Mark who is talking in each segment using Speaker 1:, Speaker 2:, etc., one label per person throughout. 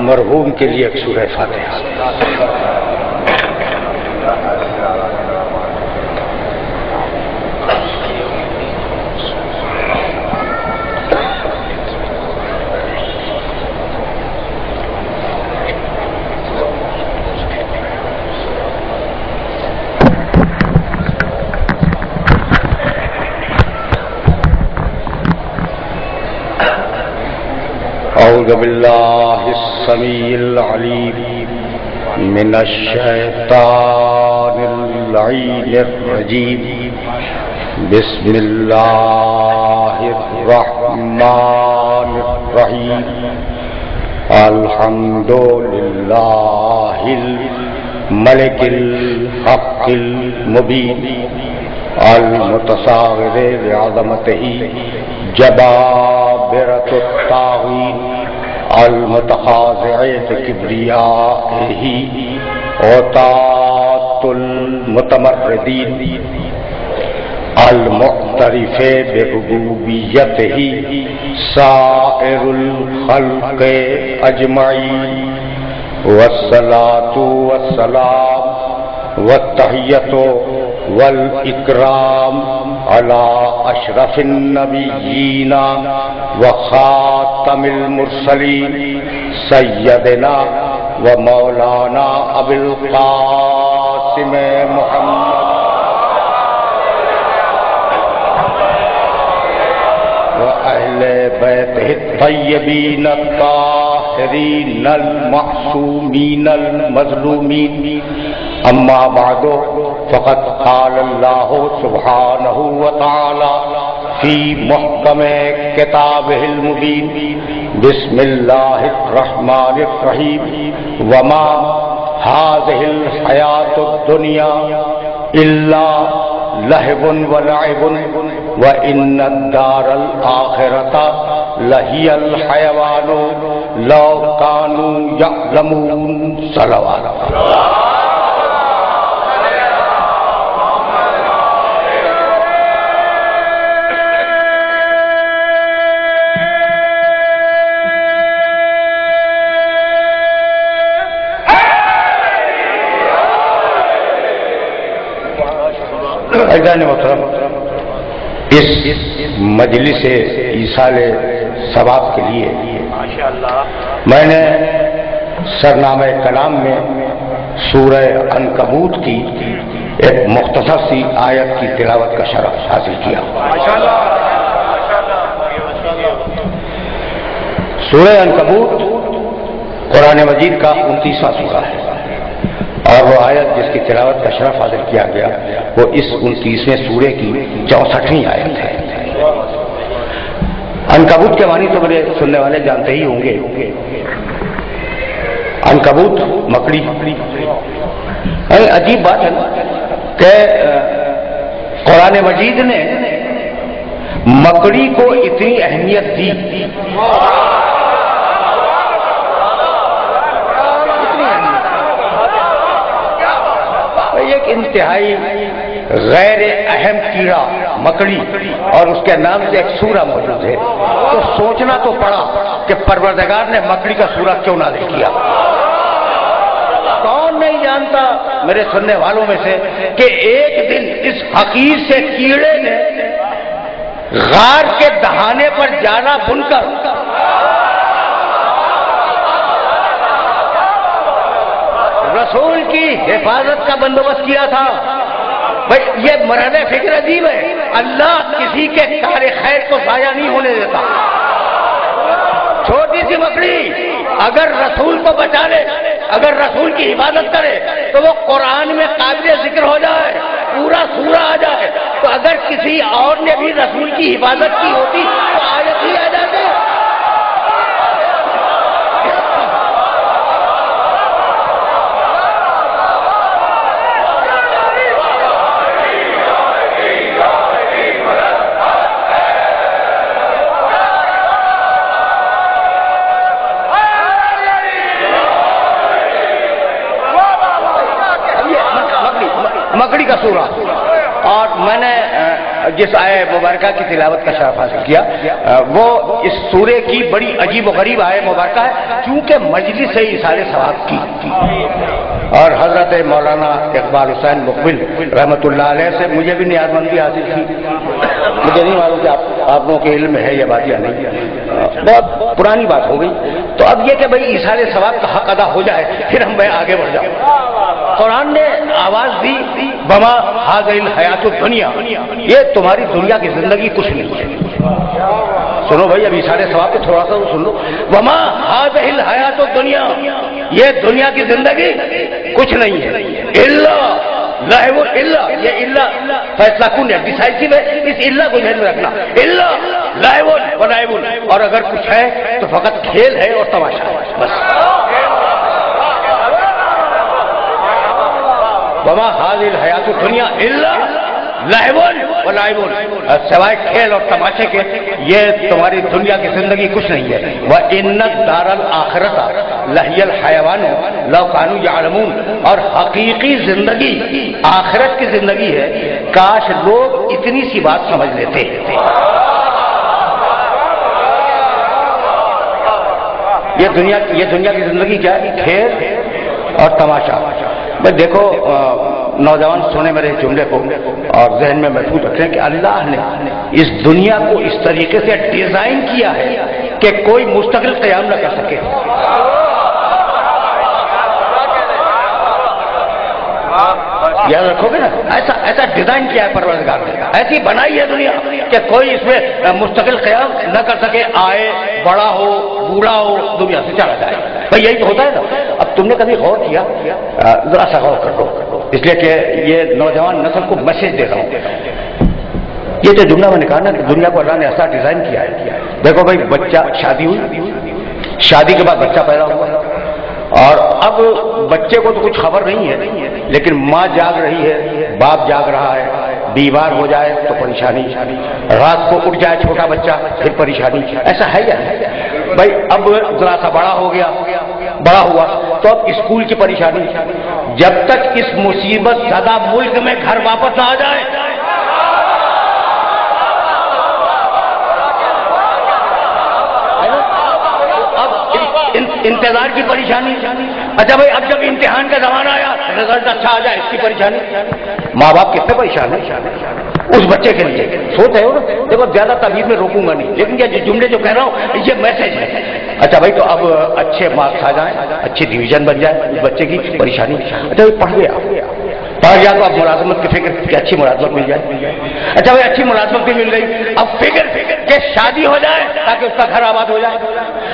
Speaker 1: مرحوم کے لیے ایک سورہ فاتحہ۔ اعوذ باللہ السمیع العلیم من الشیطان اللعین الرجیم، بسم اللہ الرحمن الرحیم، الحمد للہ الملک الحق المبین، المتصاغر بعظمتہ جبابرۃ الطاغین، المتخاضع بکبریائہ عتاۃ المتمردین، المعترف بربوبیتہ سائر الخلق اجمعین، والصلاۃ والسلام والتحیۃ والاکرام علی اشرف النبیین وخاتم المرسلین سیدنا و مولانا ابی القاسم محمد و اہل بیتہ الطیبین الطاہرین المعصومین المظلومین، اما بعد فقد قال اللہ سبحانہ وتعالی فی محکم کتابہ المبین، بسم اللہ الرحمن الرحیم، وما هذه الحیاۃ الدنیا الا لہو ولعب وان الدار الآخرۃ لہی الحیوان لو کانوا یعلمون۔ صلوات عزیزان محترم، اس مجلس ایصال ثواب کے لیے میں نے سرنامہ کلام میں سورہ عنکبوت کی ایک مختصر سی آیت کی تلاوت کا شرف حاصل کیا۔ سورہ عنکبوت قرآن مجید کا 29واں سورہ ہے، اور وہ آیت جس کی تلاوت کا شرف حاصل کیا گیا وہ اس 29ویں سورے کی 64ویں آیت ہے۔ عنکبوت کے معنی تو میرے سننے والے جانتے ہی ہوں گے۔ عنکبوت مکڑی، عجیب بات ہے کہ قرآن مجید نے مکڑی کو اتنی اہمیت دی، ایک انتہائی غیر اہم کیڑا مکڑی اور اس کے نام سے ایک سورہ موجود ہے، تو سوچنا تو پڑا کہ پروردگار نے مکڑی کا سورہ کیوں نازل کیا۔ کون نہیں جانتا میرے سننے والوں میں سے کہ ایک دن اس حقیر سے کیڑے نے غار کے دہانے پر جالا بن کر رسول کی حفاظت کا بندوبست کیا تھا۔ بھائی یہ مرحلہ فکر عجیب ہے، اللہ کسی کے کار خیر کو ضائع نہیں ہونے دیتا۔ چھوٹی سی مکڑی اگر رسول کو بچا لے، اگر رسول کی حفاظت کرے تو وہ قرآن میں قابل ذکر ہو جائے، پورا سورہ آ جائے۔ تو اگر کسی اور نے بھی رسول کی حفاظت کی ہوتی تو آیت ہی آ جاتی۔ مکڑی کا سورہ، اور میں نے جس آیہ مبارکہ کی تلاوت کا شرف حاصل کیا وہ اس سورے کی بڑی عجیب و غریب آیہ مبارکہ ہے، چونکہ مجلس سے ایصال ثواب کی اور حضرت مولانا اقبال حسین مقبل رحمۃ اللہ علیہ سے مجھے بھی نیاز مندی حاصل کی. مجھے نہیں معلوم کہ آپ لوگوں کے علم میں ہے یہ بات یا نہیں، بہت پرانی بات ہو گئی. تو اب یہ کہ بھائی ایصال ثواب کا حق ادا ہو جائے پھر ہم میں آگے بڑھ جاؤں. قرآن نے آواز دی وما ھذہ الحیات الدنیا، یہ تمہاری دنیا کی زندگی کچھ نہیں ہے. سنو بھائی ابھی سارے ثواب پہ تھوڑا سا سن لو. وما ھذہ الحیات الدنیا، یہ دنیا کی زندگی کچھ نہیں ہے. الا لہو، الا یہ الا فیصلہ کن ہے، ڈیسائیسو ہے، اس الا کو ذہن میں رکھنا. الا لہو و لعب، اور اگر کچھ ہے تو فقط کھیل ہے اور تماشا ہے بس. وما ھذہ الحیات الدنیا الا لہو و لعب، سوائے کھیل اور تماشے کے یہ تمہاری دنیا کی زندگی کچھ نہیں ہے. وَإِنَّ الدَّارَ الْآخِرَةَ لَهِيَ الْحَيَوَانُ لَوْ كَانُوا يَعْلَمُونَ، اور حقیقی زندگی آخرت کی زندگی ہے، کاش لوگ اتنی سی بات سمجھ لیتے. یہ دنیا کی زندگی کیا ہے؟ کھیل اور تماشا. بھائی دیکھو نوجوان سنے میرے جملے کو اور ذہن میں محفوظ رکھیں کہ اللہ نے اس دنیا کو اس طریقے سے ڈیزائن کیا ہے کہ کوئی مستقل قیام نہ کر سکے. یاد رکھو گے نا، ایسا ڈیزائن کیا ہے پروردگار نے، ایسی بنائی ہے دنیا کہ کوئی اس میں مستقل قیام نہ کر سکے. آئے بڑا ہو بوڑھا ہو دنیا سے چلا جائے. بھائی یہی تو ہوتا ہے نا. اب تم نے کبھی غور کیا؟ ذرا سا غور کر لو، اس لیے کہ یہ نوجوان نسل کو میسج دے رہا ہوں. یہ جو جملہ میں نے کہا نا کہ دنیا کو اللہ نے ایسا ڈیزائن کیا ہے. دیکھو بھائی بچہ شادی ہوئی، شادی کے بعد بچہ پیدا ہوا اور اب بچے کو تو کچھ خبر نہیں ہے، لیکن ماں جاگ رہی ہے، باپ جاگ رہا ہے. بیمار ہو جائے تو پریشانی، رات کو اٹھ جائے چھوٹا بچہ پھر پریشانی. ایسا ہے یا نہیں بھائی؟ اب ذرا سا بڑا ہو گیا، بڑا ہوا تو اب اسکول کی پریشانی. جب تک اس مصیبت زدہ ملک میں گھر واپس نہ آ جائے انتظار کی پریشانی. اچھا بھائی اب جب امتحان کا زمانہ آیا رزلٹ اچھا آ جائے اس کی پریشانی. ماں باپ کتنے پریشان ہیں اس بچے کے لیے. سوچ رہے ہو نا؟ دیکھو زیادہ تعبیر میں روکوں گا نہیں، لیکن یہ جملے جو کہہ رہا ہوں یہ میسج ہے. اچھا بھائی تو اب اچھے مارکس آ جائیں، اچھی ڈویژن بن جائے، اس بچے کی پریشانی. اچھا بھائی پڑھ گیا تو اب ملازمت کی فکر کہ اچھی ملازمت مل جائے. اچھا بھائی اچھی ملازمت بھی مل گئی، اب فکر کہ شادی ہو جائے تاکہ اس کا گھر آباد ہو جائے.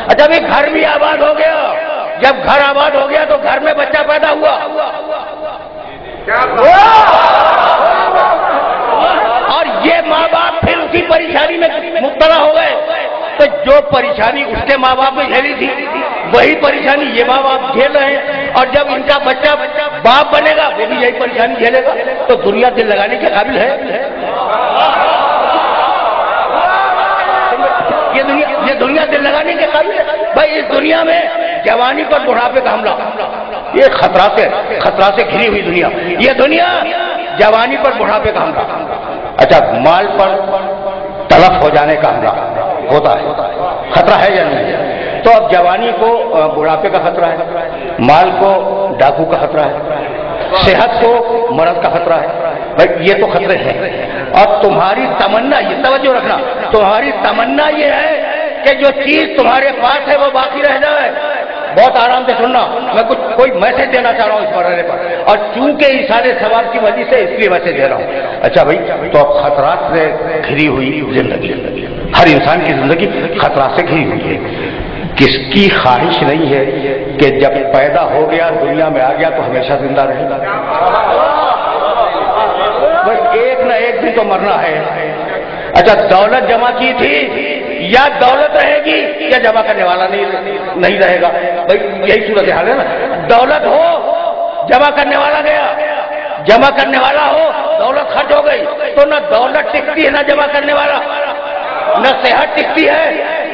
Speaker 1: اچھا بھائی گھر بھی آباد ہو گیا، جب گھر آباد ہو گیا تو گھر میں بچہ پیدا ہوا اور یہ ماں باپ پھر اسی پریشانی میں مبتلا ہو گئے. تو جو پریشانی اس کے ماں باپ نے جھیلی تھی وہی پریشانی یہ ماں باپ جھیل رہے ہیں، اور جب ان کا بچہ باپ بنے گا وہ بھی یہی پریشانی جھیلے گا. تو دنیا دل لگانے کے قابل ہے؟ یہ دنیا دل لگانے کے قابل ہے؟ بھائی اس دنیا میں جوانی پر بڑھاپے کا حملہ، یہ خطرہ سے گھری ہوئی دنیا. یہ دنیا جوانی پر بڑھاپے کا حملہ. اچھا مال پر تلف ہو جانے کا حملہ ہوتا ہے، خطرہ ہے یا نہیں؟ تو اب جوانی کو بڑھاپے کا خطرہ ہے، مال کو ڈاکو کا خطرہ ہے، صحت کو مرض کا خطرہ ہے. بھائی یہ تو خطرے ہیں. اور تمہاری تمنا، یہ توجہ رکھنا، تمہاری تمنا یہ ہے کہ جو چیز تمہارے پاس ہے وہ باقی رہ جائے. بہت آرام سے سننا، میں کوئی میسج دینا چاہ رہا ہوں اس مرحلے پر، اور چونکہ اس سارے سوال کی وجہ سے اس لیے میسج دے رہا ہوں. اچھا بھائی تو اب خطرات سے گھری ہوئی زندگی، ہر انسان کی زندگی خطرات سے گھری ہوئی ہے. کس کی خواہش نہیں ہے کہ جب پیدا ہو گیا دنیا میں آ گیا تو ہمیشہ زندہ رہے گا؟ بس ایک نہ ایک دن تو مرنا ہے. اچھا دولت جمع کی تھی یا دولت رہے گی یا جمع کرنے والا نہیں رہے گا؟ بھائی یہی صورت حال ہے نا. دولت ہو جمع کرنے والا گیا، جمع کرنے والا ہو دولت خرچ ہو گئی تو نہ دولت ٹکتی ہے نہ جمع کرنے والا، نہ صحت ٹکتی ہے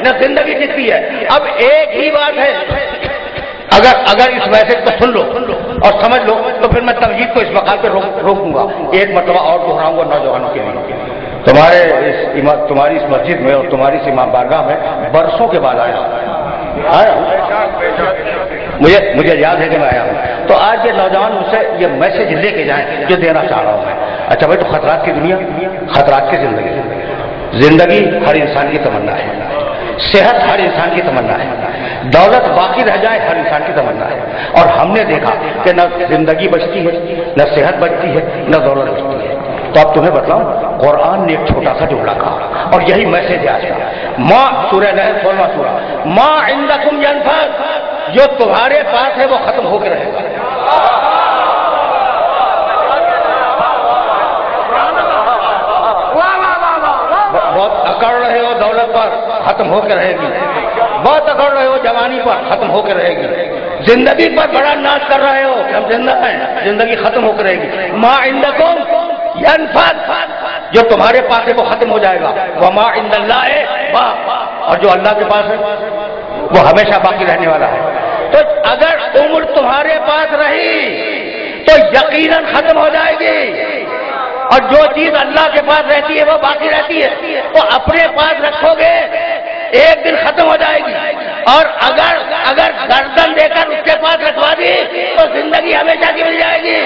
Speaker 1: نہ زندگی ٹکتی ہے. اب ایک ہی بات ہے، اگر اس میسج کو سن لو اور سمجھ لو تو پھر میں تمہید کو اس مقام پہ روکوں گا. ایک مرتبہ اور دہراؤں گا نوجوانوں کے لیے. تمہاری اس مسجد میں اور تمہاری اس امام بارگاہ میں برسوں کے بعد آیا ہوں. مجھے یاد ہے کہ میں آیا ہوں. تو آج یہ نوجوان مجھ سے یہ میسج لے کے جائیں جو دینا چاہ رہا ہوں میں. اچھا بھائی، تو خطرات کی دنیا، خطرات کی زندگی ہر انسان کی تمنا ہے. صحت ہر انسان کی تمنا ہے. دولت باقی رہ جائے ہر انسان کی تمنا ہے. اور ہم نے دیکھا کہ نہ زندگی بچتی ہے، نہ صحت بچتی ہے، نہ دولت بچتی ہے. تو اب تمہیں بتلاؤں، قرآن نے ایک چھوٹا سا جملہ کہا اور یہی میسج ہے آج کا. ما سورہ نحل 16واں سورہ، ما عندکم ینفد، جو تمہارے پاس ہے وہ ختم ہو کے رہے گا. بہت اکڑ رہے ہو دولت پر، ختم ہو کے رہے گی. بہت اکڑ رہے ہو جوانی پر، ختم ہو کے رہے گی. زندگی پر بڑا ناز کر رہے ہو کہ ہم زندہ ہیں، زندگی ختم ہو کے رہے گی. ما عندکم ینفد، جو تمہارے پاس ہے وہ ختم ہو جائے گا. وما عند اللہ باق، اور جو اللہ کے پاس ہے وہ ہمیشہ باقی رہنے والا ہے. تو اگر عمر تمہارے پاس رہی تو یقیناً ختم ہو جائے گی، اور جو چیز اللہ کے پاس رہتی ہے وہ باقی رہتی ہے. تو اپنے پاس رکھو گے ایک دن ختم ہو جائے گی، اور اگر گردن دے کر اس کے پاس رکھوا دی تو زندگی ہمیشہ کی مل جائے گی.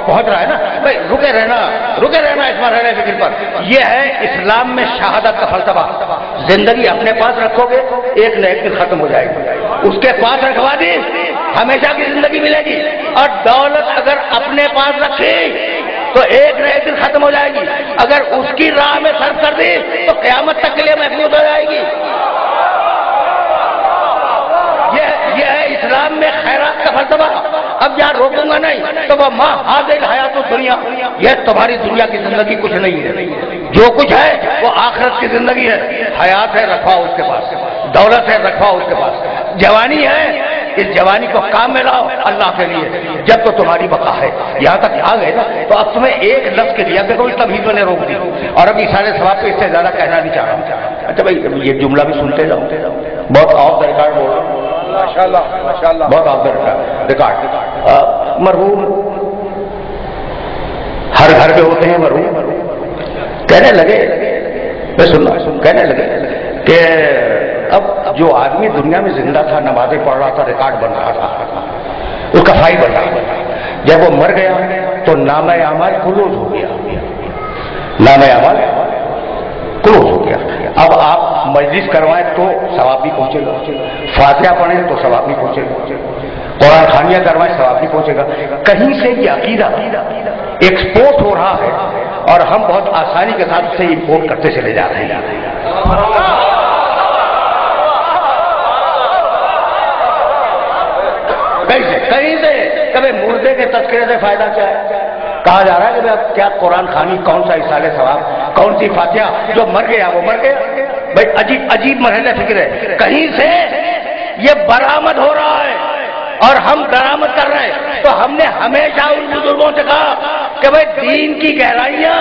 Speaker 1: پہنچ رہا ہے نا بھائی، رکے رہنا اس مرحلے فکر پر. یہ ہے اسلام میں شہادت کا فلسفہ. زندگی اپنے پاس رکھو گے ایک نہ ایک دن ختم ہو جائے گی. اس کے پاس رکھوا دی ہمیشہ کی زندگی ملے گی. اور دولت اگر اپنے پاس رکھی تو ایک نہ ایک دن ختم ہو جائے گی. اگر اس کی راہ میں صرف کر دی تو قیامت تک کے لیے محفوظ ہو جائے گی. یہ ہے اسلام میں خیرات کا فلسفہ. اب یہاں روکوں گا نہیں تو وہ ماں حاضر حیات دنیا، یہ تمہاری دنیا کی زندگی کچھ نہیں ہے. جو کچھ ہے وہ آخرت کی زندگی ہے. حیات ہے رکھواؤ اس کے پاس، دولت ہے رکھواؤ اس کے پاس. جوانی ہے، اس جوانی کو کام میں لاؤ اللہ کے لیے جب تو تمہاری بقا ہے. یہاں تک آ گئے نا تو اب تمہیں ایک لفظ کے لیے دیکھو تبھی تو نے روک دی، اور اب اشارے ثواب پہ اس سے زیادہ کہنا نہیں چاہ رہا. اچھا بھائی، یہ جملہ بھی سنتے جاؤ، بہت آف دا ریکارڈ بول رہا ہوں. ماشاءاللہ بہت آف دا ریکارڈ. مرحوم ہر گھر پہ ہوتے ہیں مرحوم. کہنے لگے، میں سننا کہنے لگے کہ اب جو آدمی دنیا میں زندہ تھا، نمازیں پڑھ رہا تھا، ریکارڈ بن رہا تھا، اس کا فائل بن رہا تھا. جب وہ مر گیا تو نامہ اعمال کلوز ہو گیا. نامہ اعمال کلوز ہو گیا. اب آپ مجلس کروائیں تو ثواب بھی پہنچے گا، فاتحہ پڑھیں تو ثواب بھی پہنچے گا، قرآن خوانیاں کروائیں ثواب بھی پہنچے گا. کہیں سے یہ عقیدہ ایکسپورٹ ہو رہا ہے اور ہم بہت آسانی کے ساتھ اسے امپورٹ کرتے چلے جا رہے ہیں. کہیں سے کبھی مردے کے تذکرے سے فائدہ کیا ہے؟ کہا جا رہا ہے کہ اب کیا قرآن خوانی، کون سا اصال ثواب، کون سی فاتحہ، جو مر گیا وہ مر گیا. بھائی عجیب مرحلہ فکر ہے. کہیں سے یہ برآمد ہو رہا ہے اور ہم درآمد کر رہے ہیں. تو ہم نے ہمیشہ ان بزرگوں سے کہا کہ بھائی دین کی گہرائیاں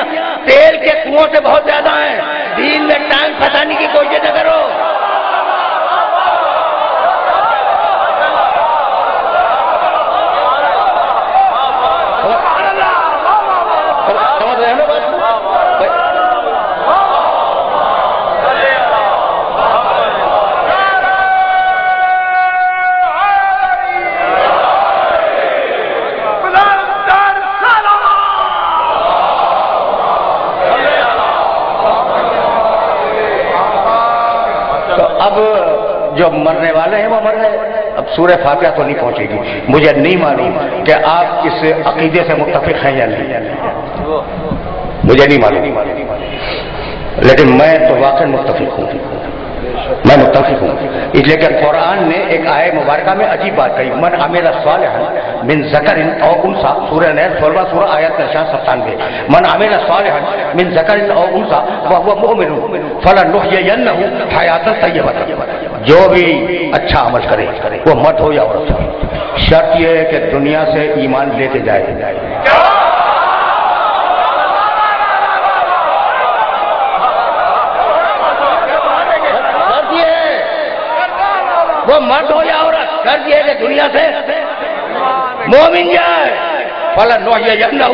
Speaker 1: تیل کے کنویں سے بہت زیادہ ہیں. دین میں ٹانگ پھنسانے کی کوشش نہ کرو. جو مرنے والے ہیں وہ مر گئے. اب سورہ فاتحہ تو نہیں پہنچے گی. مجھے نہیں معلوم کہ آپ اس عقیدے سے متفق ہیں یا نہیں، مجھے نہیں معلوم، لیکن میں تو واقعی متفق ہوں. میں متفق ہوں. اس لیے کہ قرآن نے ایک آیت مبارکہ میں عجیب بات کہی، من عمل صالحا من ذکر او انثى، سورہ نحل 16واں سورہ آیت 97. من عمل صالحا من ذکر او انثى وهو مؤمن فلنحيينه حیاتا طیبۃ. جو بھی اچھا عمل کرے وہ مرد ہو یا عورت ہو، شرط یہ ہے کہ دنیا سے ایمان لے کے جائے۔ شرط یہ ہے وہ مرد ہو یا عورت، شرط یہ ہے کہ دنیا سے مومن جائے۔ فَلَنُحْيِيَنَّهُ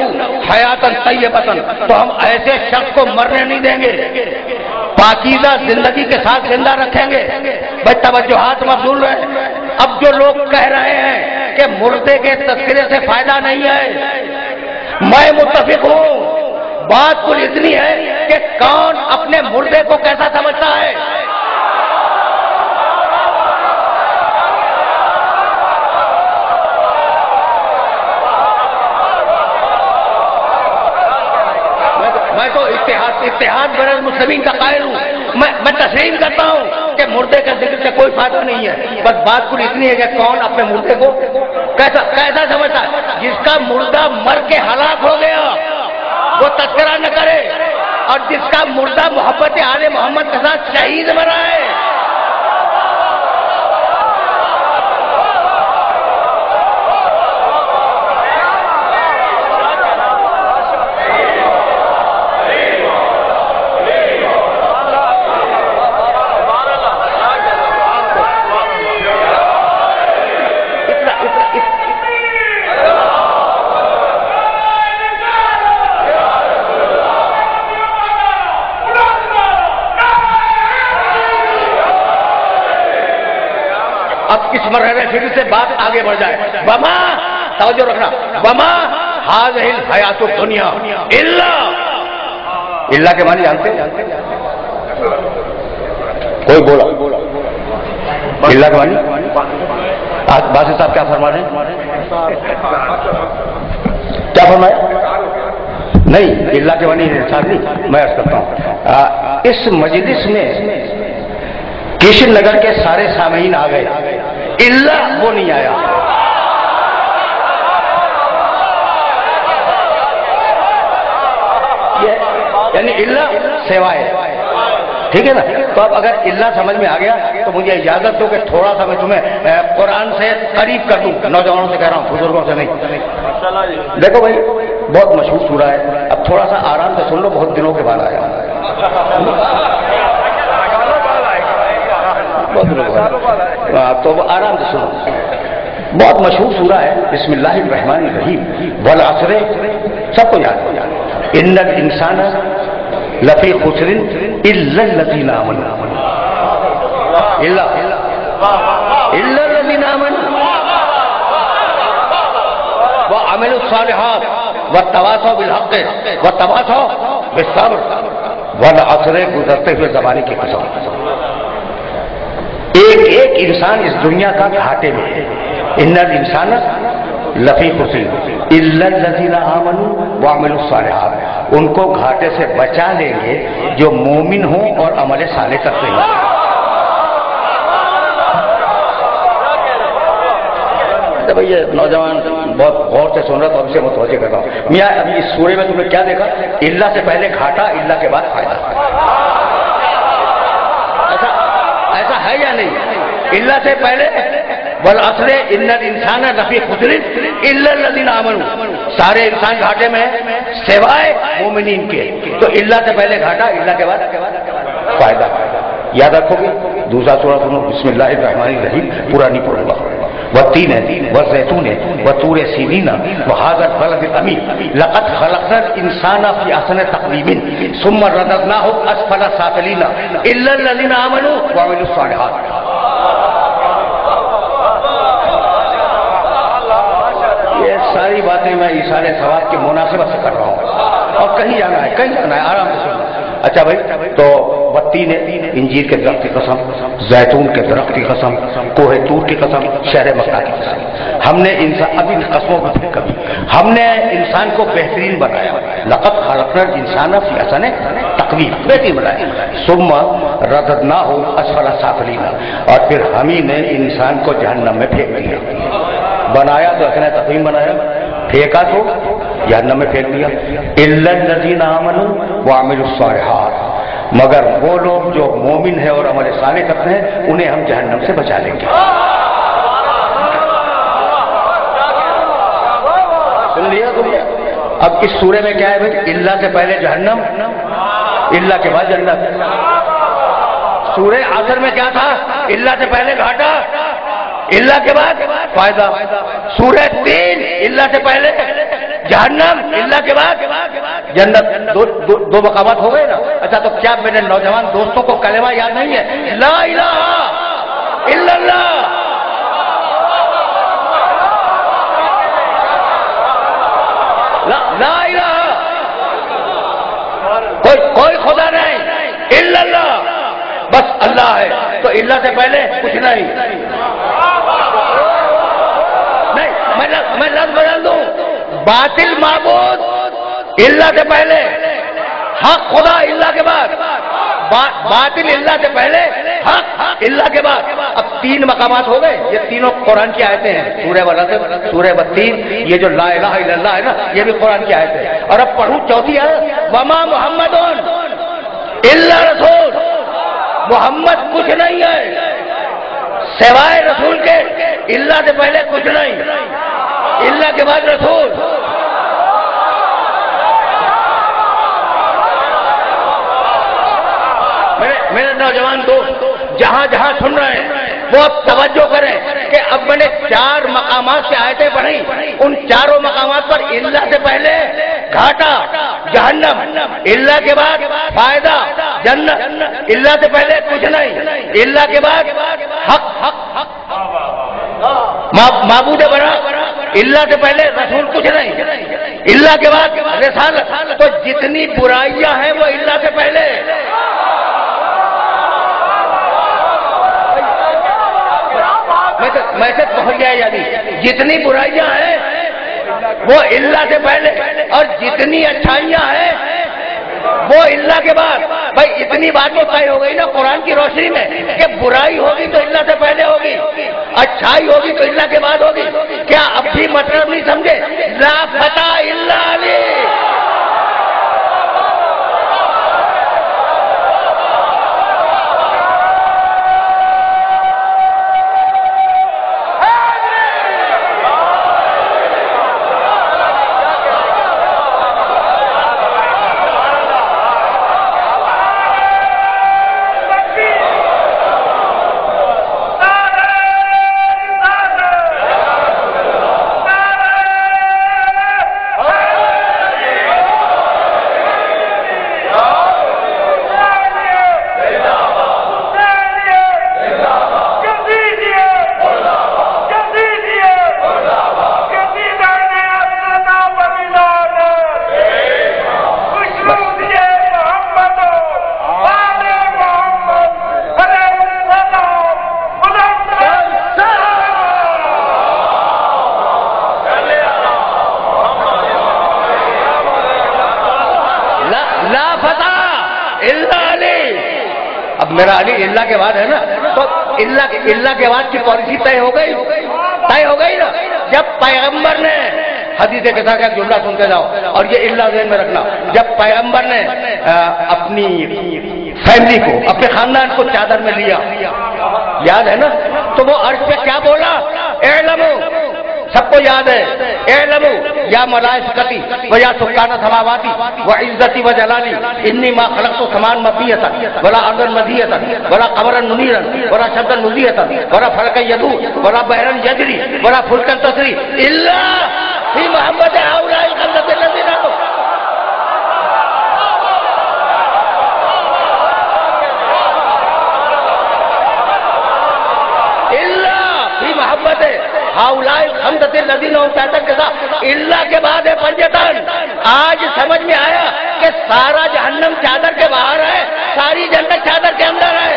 Speaker 1: حَيَاةً طَيِّبَةً، تو ہم ایسے شخص کو مرنے نہیں دیں گے، پاکیزہ زندگی کے ساتھ زندہ رکھیں گے۔ بھائی توجہات مبذول ہے۔ اب جو لوگ کہہ رہے ہیں کہ مردے کے تذکرے سے فائدہ نہیں ہے، میں متفق ہوں۔ بات کل اتنی ہے کہ کون اپنے مردے کو کیسا سمجھتا ہے۔ میں تو اتحاد بین المسلمین کا قائل ہوں۔ میں تسلیم کرتا ہوں کہ مردے کا ذکر سے کوئی فائدہ نہیں ہے، بس بات کل اتنی ہے کہ کون اپنے مردے کو کیسا سمجھتا ہے۔ جس کا مردہ مر کے ہلاک ہو گیا وہ تذکرہ نہ کرے، اور جس کا مردہ محبت آل محمد کے ساتھ شہید مرا ہے اب کس مرحلے فکر سے بات آگے بڑھ جائے۔ وما، توجہ رکھنا، وما هذه الحیات الدنیا الا کے معنی جانتے ہیں؟ کوئی بولا الا کے معنی؟ آج باسط صاحب کیا فرما رہے ہیں؟ کیا فرمائے؟ نہیں، الا کے معنی صاحب نہیں، میں عرض کرتا ہوں اس مجلس میں کشن نگر کے سارے سامعین آ گئے، الا وہ نہیں آیا۔ یعنی الا سوائے، ٹھیک ہے نا؟ تو اب اگر الا سمجھ میں آ گیا تو مجھے اجازت دو کہ تھوڑا سا میں تمہیں قرآن سے قریب کر دوں۔ نوجوانوں سے کہہ رہا ہوں، بزرگوں سے نہیں۔ دیکھو بھائی، بہت مشہور سورہ ہے، اب تھوڑا سا آرام سے سن لو، بہت دنوں کے بعد آیا تو آرام سے سنو۔ بہت مشہور سورہ ہے، بسم اللہ الرحمن الرحیم، والعصر، سب کو یاد ہو جائے۔ ان الانسان لفی خسر الا الذین آمنوا، الا الذین آمنوا وعملوا الصالحات وتواصوا بالحق وتواصوا بالصبر والعصر، گزرتے ہوئے زمانے کی قسم، ایک انسان اس دنیا کا گھاٹے میں ہے۔ ان الانسان لفی خسر الا الذین آمنوا وعملوا الصالحات، ان کو گھاٹے سے بچا لیں گے جو مومن ہوں اور عمل صالح کرتے ہیں۔ بھائی یہ نوجوان بہت غور سے سن رہا تو اب سے متوجہ کرتا ہوں۔ میاں ابھی اس سورے میں تم نے کیا دیکھا؟ الا سے پہلے گھاٹا، الا کے بعد فائدہ۔ ایسا ہے یا نہیں؟ الا سے پہلے والعصر ان الانسان لفی خسر الا الذین آمنوا، سارے انسان گھاٹے میں ہیں سوائے مومنین کے۔ تو الا سے پہلے گھاٹا، الا کے بعد فائدہ۔ یاد رکھو گے؟ دوسرا سورہ سنو، بسم اللہ الرحمن الرحیم، پورا نہیں پڑھوں گا۔ والتین والزیتون وطور سینین وهذا البلد الامین لقد خلقنا الانسان فی احسن تقویم ثم رددناه اسفل سافلین الا الذین آمنوا وعملوا الصالحات۔ یہ ساری باتیں میں ایصال ثواب کی مناسبت سے کر رہا ہوں، اور کہیں جانا ہے، کہیں جانا ہے، آرام سے سننا۔ اچھا بھائی، تو والتین، انجیر کے درخت کی قسم، زیتون کے درخت کی قسم، کوہ طور کی قسم، شہر مکہ کی قسم۔ ہم نے انسان، ابھی ان قسموں کو کبھی ہم نے انسان کو بہترین بنایا، لقد خلقنا الانسان فی احسن تقویم، بہترین بنایا۔ ثم رددناہ اسفل سافلین، اور پھر ہم ہی نے انسان کو جہنم میں پھینک دیا۔ بنایا تو احسن تقویم بنایا، پھینکا تو جہنم میں پھینک دیا۔ الا الذین آمنوا وعملوا الصالحات، مگر وہ لوگ جو مومن ہیں اور عمل صالح کرتے ہیں انہیں ہم جہنم سے بچا لیں گے. سن لیا تم نے؟ اب اس سورے میں کیا ہے بھائی؟ اللہ سے پہلے جہنم، اللہ کے بعد جنت. سورہ عصر میں کیا تھا؟ اللہ سے پہلے گھاٹا، اللہ کے بعد فائدہ. سورہ تین اللہ سے پہلے جہنم، اللہ کے بعد جنت. دو مقامات ہو گئے نا. اچھا تو کیا میرے نوجوان دوستوں کو کلمہ یاد نہیں ہے؟ لا الہ الا اللہ. لا الہ، کوئی خدا نہیں الا اللہ، بس اللہ ہے. تو اللہ سے پہلے کچھ نہیں. میں لفظ بدل دوں، باطل معبود اللہ سے پہلے، حق خدا اللہ کے بعد. باطل اللہ سے پہلے، حق اللہ کے بعد. اب تین مقامات ہو گئے. یہ تینوں قرآن کی آیتیں ہیں. سورہ 32 یہ جو لا الہ الا اللہ ہے نا، یہ بھی قرآن کی آیت ہے. اور اب پڑھوں چوتھی آیت، وما محمد الا رسول. محمد کچھ نہیں ہے سوائے رسول کے. اللہ سے پہلے کچھ نہیں، اللہ کے بعد رسول. میرے نوجوان دوست جہاں جہاں سن رہے ہیں وہ اب توجہ کریں کہ اب میں نے 4 مقامات سے آیتیں پڑھی. ان چاروں مقامات پر اللہ سے پہلے گھاٹا جہنم، اللہ کے بعد فائدہ جنت. اللہ سے پہلے کچھ نہیں، اللہ کے بعد حق معبود بنا. اللہ سے پہلے رسول کچھ نہیں، اللہ کے بعد رسالت. تو جتنی برائیاں ہیں وہ اللہ سے پہلے. میسج پہنچ گیا. یعنی جتنی برائیاں ہیں وہ اللہ سے پہلے، اور جتنی اچھائیاں ہیں وہ اللہ کے بعد. بھائی اتنی بات تو طے ہو گئی نا قرآن کی روشنی میں کہ برائی ہوگی تو اللہ سے پہلے ہوگی، اچھائی ہوگی تو اللہ کے بعد ہوگی. کیا اب بھی مطلب نہیں سمجھے؟ لا فتح الا علی. میرا علی اللہ کے بعد ہے نا. تو اللہ کے بعد کی پالیسی طے ہو گئی نا. جب پیغمبر نے حدیث کے ساتھ ایک جملہ سنتے جاؤ اور یہ اللہ ذہن میں رکھنا، جب پیغمبر نے اپنی فیملی کو، اپنے خاندان کو چادر میں لیا، یاد ہے نا، تو وہ عرش پہ کیا بولا؟ اعلموا، سب کو یاد ہے، اعلموا یا ملائکتی و یا سکان سماواتی و عزتی و جلالی انی ما خلقت سمان مبیتا ولا ارضا مدیتا ولا قمرا منیرا ولا شمسا مضیئتا ولا فلکا یدور ولا بحرا یجری ولا فلکا تسری الا فی محمد هؤلاء الخمسة الذین اللہ کے بعد ہے پنجتن. آج سمجھ میں آیا کہ سارا جہنم چادر کے باہر ہے، ساری جنت چادر کے اندر ہے.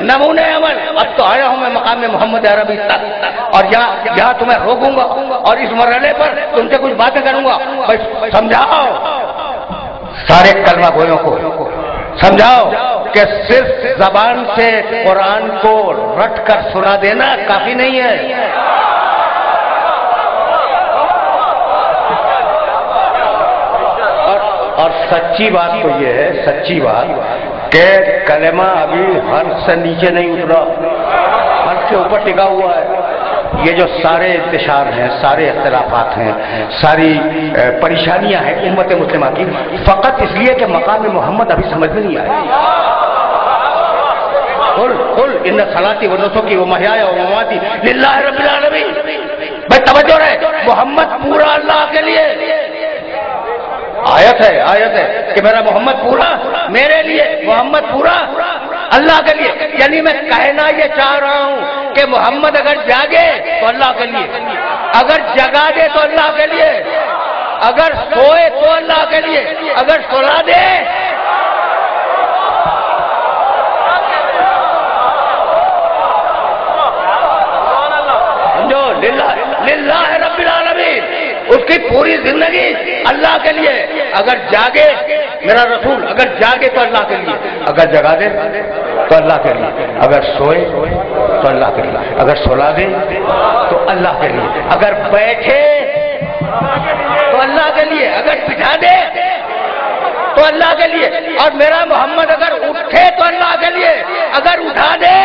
Speaker 1: نمونہ عمل. اب تو آیا ہوں میں مقام محمد عربی تک اور یہاں تمہیں روکوں گا اور اس مرحلے پر تم سے کچھ باتیں کروں گا. بھائی سمجھاؤ سارے کلمہ گویوں کو، سمجھاؤ کہ صرف زبان سے قرآن کو رٹ کر سنا دینا کافی نہیں ہے. اور سچی بات تو یہ ہے، سچی بات کہ کلمہ ابھی حلق سے نیچے نہیں اترا، حلق سے اوپر ٹکا ہوا ہے. یہ جو سارے انتشار ہیں، سارے اختلافات ہیں، ساری پریشانیاں ہیں امت مسلمہ کی، فقط اس لیے کہ مقام محمد ابھی سمجھ میں نہیں آئے. قل ان صلاتی و نسکی و محیای و مماتی للہ رب العالمین. بھائی توجہ رہے، محمد پورا اللہ کے لیے. آیت ہے کہ میرا محمد پورا میرے لیے، محمد پورا اللہ کے لیے. یعنی میں کہنا یہ چاہ رہا ہوں کہ محمد اگر جاگے تو اللہ کے لیے، اگر جگا دے تو اللہ کے لیے، اگر سوئے تو اللہ کے لیے، اگر سلا دے سمجھو للہ رب العالمین، اس کی پوری زندگی اللہ کے لیے. اگر جاگے میرا رسول، اگر جاگے تو اللہ کے لیے، اگر جگا دے تو اللہ کے لیے، اگر سوئے تو اللہ کے لیے، اگر سلا دے تو اللہ کے لیے، اگر بیٹھے تو اللہ کے لیے، اگر بٹھا دے تو اللہ کے لیے. اور میرا محمد اگر اٹھے تو اللہ کے لیے، اگر اٹھا دے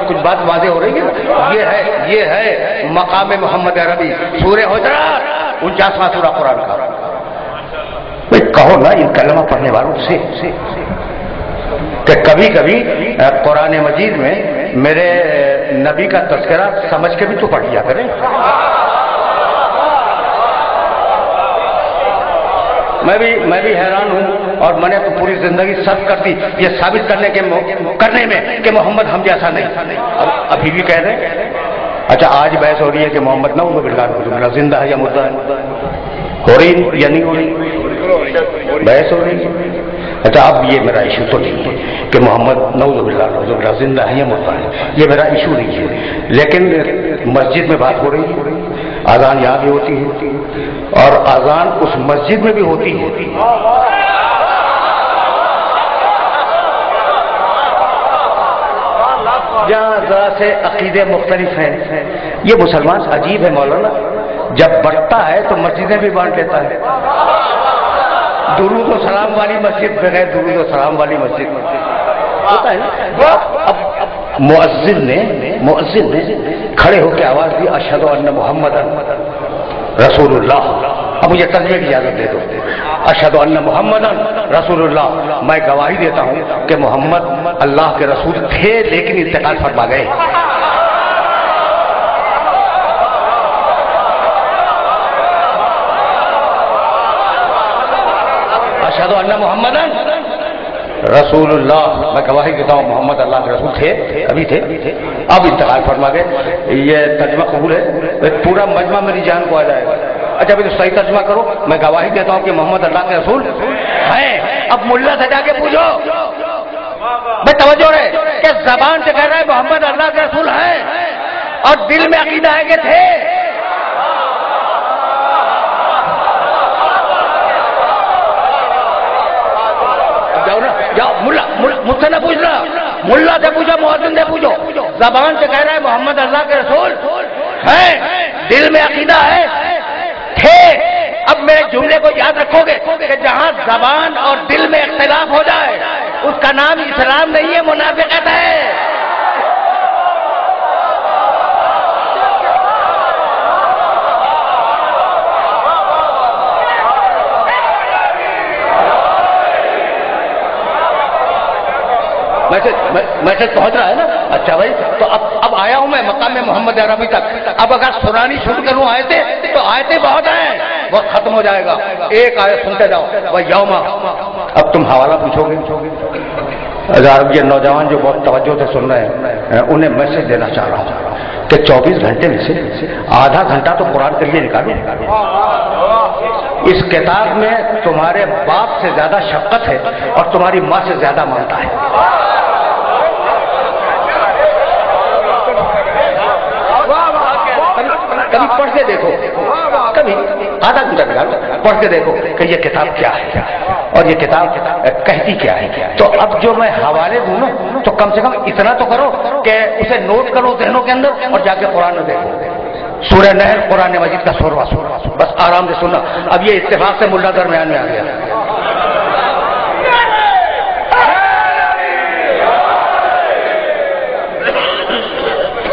Speaker 1: کچھ بات واضح ہو رہی ہے. یہ ہے مقام محمد عربی. سورہ حجرات 49واں سورہ قرآن کا. کہو نا ان کلمہ پڑھنے والوں سے کہ کبھی کبھی قرآن مجید میں میرے نبی کا تذکرہ سمجھ کے بھی تو پڑھ لیا کریں. میں بھی حیران ہوں اور میں نے تو پوری زندگی صرف کر دی یہ ثابت کرنے میں کہ محمد ہم جیسا نہیں. ابھی بھی کہہ رہے ہیں. اچھا آج بحث ہو رہی ہے کہ محمد نہ ہو زندہ ہے یا مردہ ہے. ہو رہی یا نہیں ہو رہی؟ بحث ہو رہی ہے. اچھا اب یہ میرا ایشو تو نہیں ہے کہ محمد نعوذ باللہ زندہ ہے یا مردہ ہے، یہ میرا ایشو نہیں ہے. لیکن مسجد میں بات ہو رہی ہے، اذان یہاں بھی ہوتی ہے اور اذان اس مسجد میں بھی ہوتی ہے. جہاں ذرا سے عقیدے مختلف ہیں. یہ مسلمان عجیب ہے مولانا، جب بڑھتا ہے تو مسجدیں بھی بانٹ لیتا ہے. درود و سلام والی مسجد بغیر درود و سلام والی مسجد ہوتا ہے. اب مؤذن نے کھڑے ہو کے آواز دی اشہد ان محمد رسول اللہ. اب مجھے ترجمے کی اجازت دے دو. اشہد ان محمد رسول اللہ، میں گواہی دیتا ہوں کہ محمد اللہ کے رسول تھے لیکن انتقال فرما گئے. اشہد ان محمد رسول اللہ، میں گواہی دیتا ہوں محمد اللہ کے رسول تھے، ابھی تھے، اب انتقال فرما گئے. یہ ترجمہ قبول ہے؟ پورا مجمع میری جان کو آ جائے گا. اچھا بھی تو صحیح ترجمہ کرو. میں گواہی دیتا ہوں کہ محمد اللہ کے رسول ہیں. اب ملا سے جا کے پوچھو. میں توجہ رہے کہ زبان سے کہہ رہا ہے محمد اللہ کے رسول ہیں اور دل میں عقیدہ ہے کہ تھے. مجھ سے نہ پوچھنا، ملا سے پوچھو، مؤذن سے پوچھو. زبان سے کہہ رہا ہے محمد اللہ کے رسول ہیں، دل میں عقیدہ ہے تھے. اب میرے جملے کو یاد رکھو گے کہ جہاں زبان اور دل میں اختلاف ہو جائے اس کا نام اسلام نہیں ہے، منافقت ہے. میسج پہنچ رہا ہے نا؟ اچھا بھائی، تو اب آیا ہوں میں مقام محمد عربی تک. اب اگر سنانی شروع کروں آیتیں تو آیتیں بہت ہیں، وقت ختم ہو جائے گا. ایک آیت سنتے جاؤ. وہ یوما، اب تم حوالہ پوچھو گے. یہ نوجوان جو بہت توجہ سے سن رہے ہیں انہیں میسج دینا چاہ رہا ہوں کہ 24 گھنٹے میں سے آدھا گھنٹہ تو قرآن کے لیے نکالو. اس کتاب میں تمہارے باپ سے زیادہ شفقت ہے اور تمہاری ماں سے زیادہ ممتا ہے. کبھی پڑھ کے دیکھو, کبھی آدھا گھنٹہ نکالو, پڑھ کے دیکھو کہ یہ کتاب کیا ہے اور یہ کتاب کہتی کیا ہے. تو اب جو میں حوالے دوں نا تو کم سے کم اتنا تو کرو کہ اسے نوٹ کرو ذہنوں کے اندر اور جا کے قرآن میں دیکھو. سورہ نحل قرآن مجید کا 16واں سورہ, بس آرام سے سننا. اب یہ اتفاق سے ملا درمیان میں آ گیا.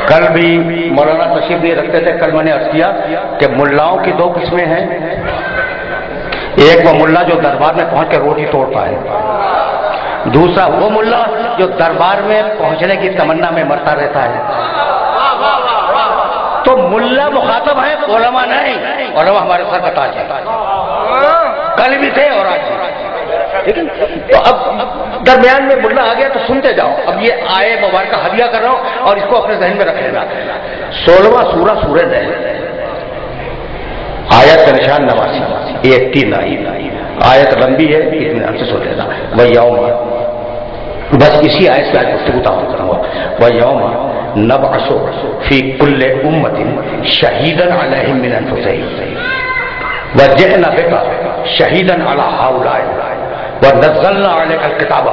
Speaker 1: کل بھی مولانا تشریف لیے رکھتے تھے. کل میں نے عرض کیا کہ ملاؤں کی دو قسمیں ہیں. ایک وہ ملا جو دربار میں پہنچ کے روٹی توڑتا ہے, دوسرا وہ ملا جو دربار میں پہنچنے کی تمنا میں مرتا رہتا ہے. تو ملا مخاطب ہے, علماء نہیں. علماء ہمارے سر کا تاج ہے, کل بھی تھے اور آج بھی. تو اب درمیان میں ملا آ گیا تو سنتے جاؤ. اب یہ آئے مبارکہ ہدیہ کر رہا ہوں اور اس کو اپنے ذہن میں رکھ لینا. 16واں سورہ سورہ نحل, آیت کا نشان 89, 89. آیت لمبی ہے, اطمینان سے سن لینا. وہ یوم, بس اسی آیت سے آج گفتگو تعارف کروں گا. وہ یوم نبعث فی کل امت شہیدا علیہم من انفسہم وجئنا بک شہیدا علی ہؤلاء ونزلنا علیک الکتاب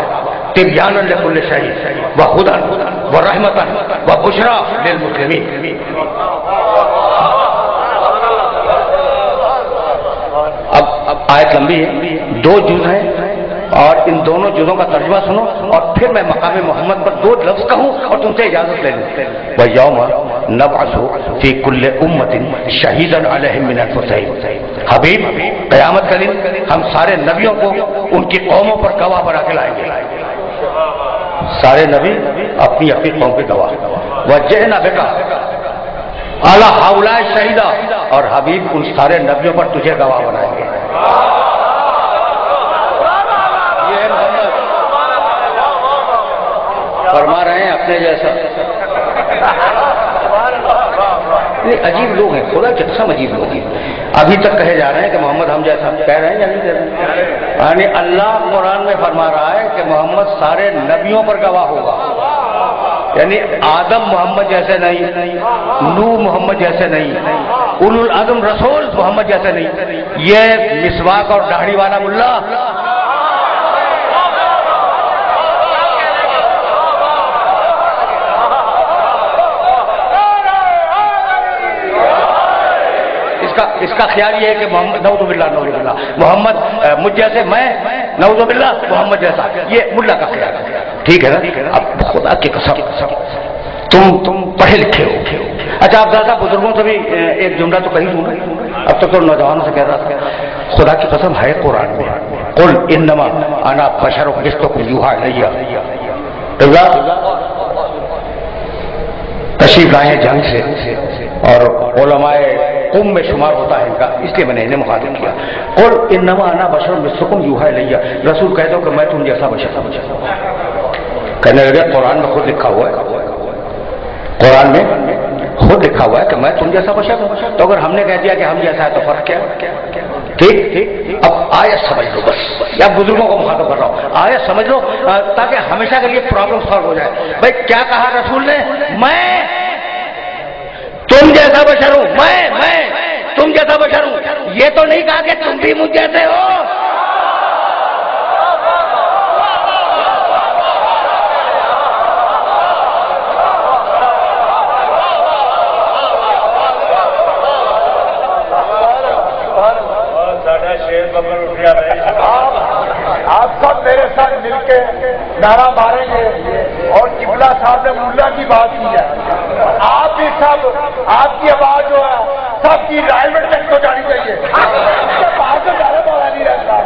Speaker 1: تبیانا لکل شیء وہدی ورحمۃ وبشریٰ للمسلمین. اب آیت لمبی ہے, 2 جز ہیں اور ان دونوں جزوں کا ترجمہ سنو اور پھر میں مقام محمد پر 2 لفظ کہوں اور تم سے اجازت لے لوں. وَيَوْمَ نَبْعَثُ فِي كُلِّ أُمَّةٍ شَهِيدًا عَلَيْهِمْ مِنْ أَنفُسِهِمْ. حبیب قیامت کا دن ہم سارے نبیوں کو ان کی قوموں پر گواہ بنا کے لائیں گے. سارے نبی اپنی اپنی قوم کے گواہ. وَجِئْنَا بِكَ عَلَىٰ هَؤُلَاءِ شَهِيدًا, اور حبیب ان سارے نبیوں پر تجھے گواہ بنائیں گے. فرما رہے ہیں اپنے جیسا. عجیب لوگ ہیں, خدا کی قسم عجیب لوگ ہیں. ابھی تک کہے جا رہے ہیں کہ محمد ہم جیسا. کہہ رہے ہیں یا نہیں کہہ رہے ہیں؟ یعنی اللہ قرآن میں فرما رہا ہے کہ محمد سارے نبیوں پر گواہ ہوگا. یعنی آدم محمد جیسے نہیں, نوح محمد جیسے نہیں, اولو العزم رسول محمد جیسے نہیں. یہ مسواک اور داڑھی والا ملا اس کا خیال یہ ہے کہ محمد نعوذ باللہ محمد مجھ جیسے, میں نعوذ باللہ محمد جیسا. یہ ملا کا خیال ہے. ٹھیک ہے نا. اب خدا کی قسم تم پڑھے لکھے ہو. اچھا آپ زیادہ بزرگوں سے بھی ایک جملہ تو کہیں دوں نا. اب تک تو نوجوانوں سے کہہ رہا تھا. خدا کی قسم ہے قرآن میں, قل انما انا بشر مثلکم یوحی الی. تشریف لائے ہیں جنگ سے اور علماء قوم میں شمار ہوتا ہے ان کا, اس لیے میں نے انہیں مخاطب کیا. قل انما انا بشر مثلکم یوحی الی. رسول کہہ دو کہ میں تم جیسا بشر ہوں. کہنے لگے قرآن میں خود لکھا ہوا ہے, قرآن میں خود لکھا ہوا ہے کہ میں تم جیسا بشر ہوں. تو اگر ہم نے کہہ دیا کہ ہم جیسا ہے تو فرق کیا؟ ٹھیک. اب آیت سمجھ لو, بس یا بزرگوں کو مخاطب کر رہا ہوں, آیت سمجھ لو تاکہ ہمیشہ کے لیے پرابلم سالو ہو جائے. بھائی کیا کہا رسول نے؟ میں تم جیسا بشر ہوں, میں تم جیسا بشر ہوں. یہ تو نہیں کہا کہ تم بھی مجھ جیسے ہو.
Speaker 2: آپ سب میرے ساتھ مل کے نعرہ ماریں گے اور قبلہ صاحب نے ملا کی بات کی ہے. آپ بھی سب, آپ کی آواز جو ہے سب کی رائلمنٹ ٹیکس ہو جانی چاہیے. باہر سے زیادہ بولا نہیں رہتا.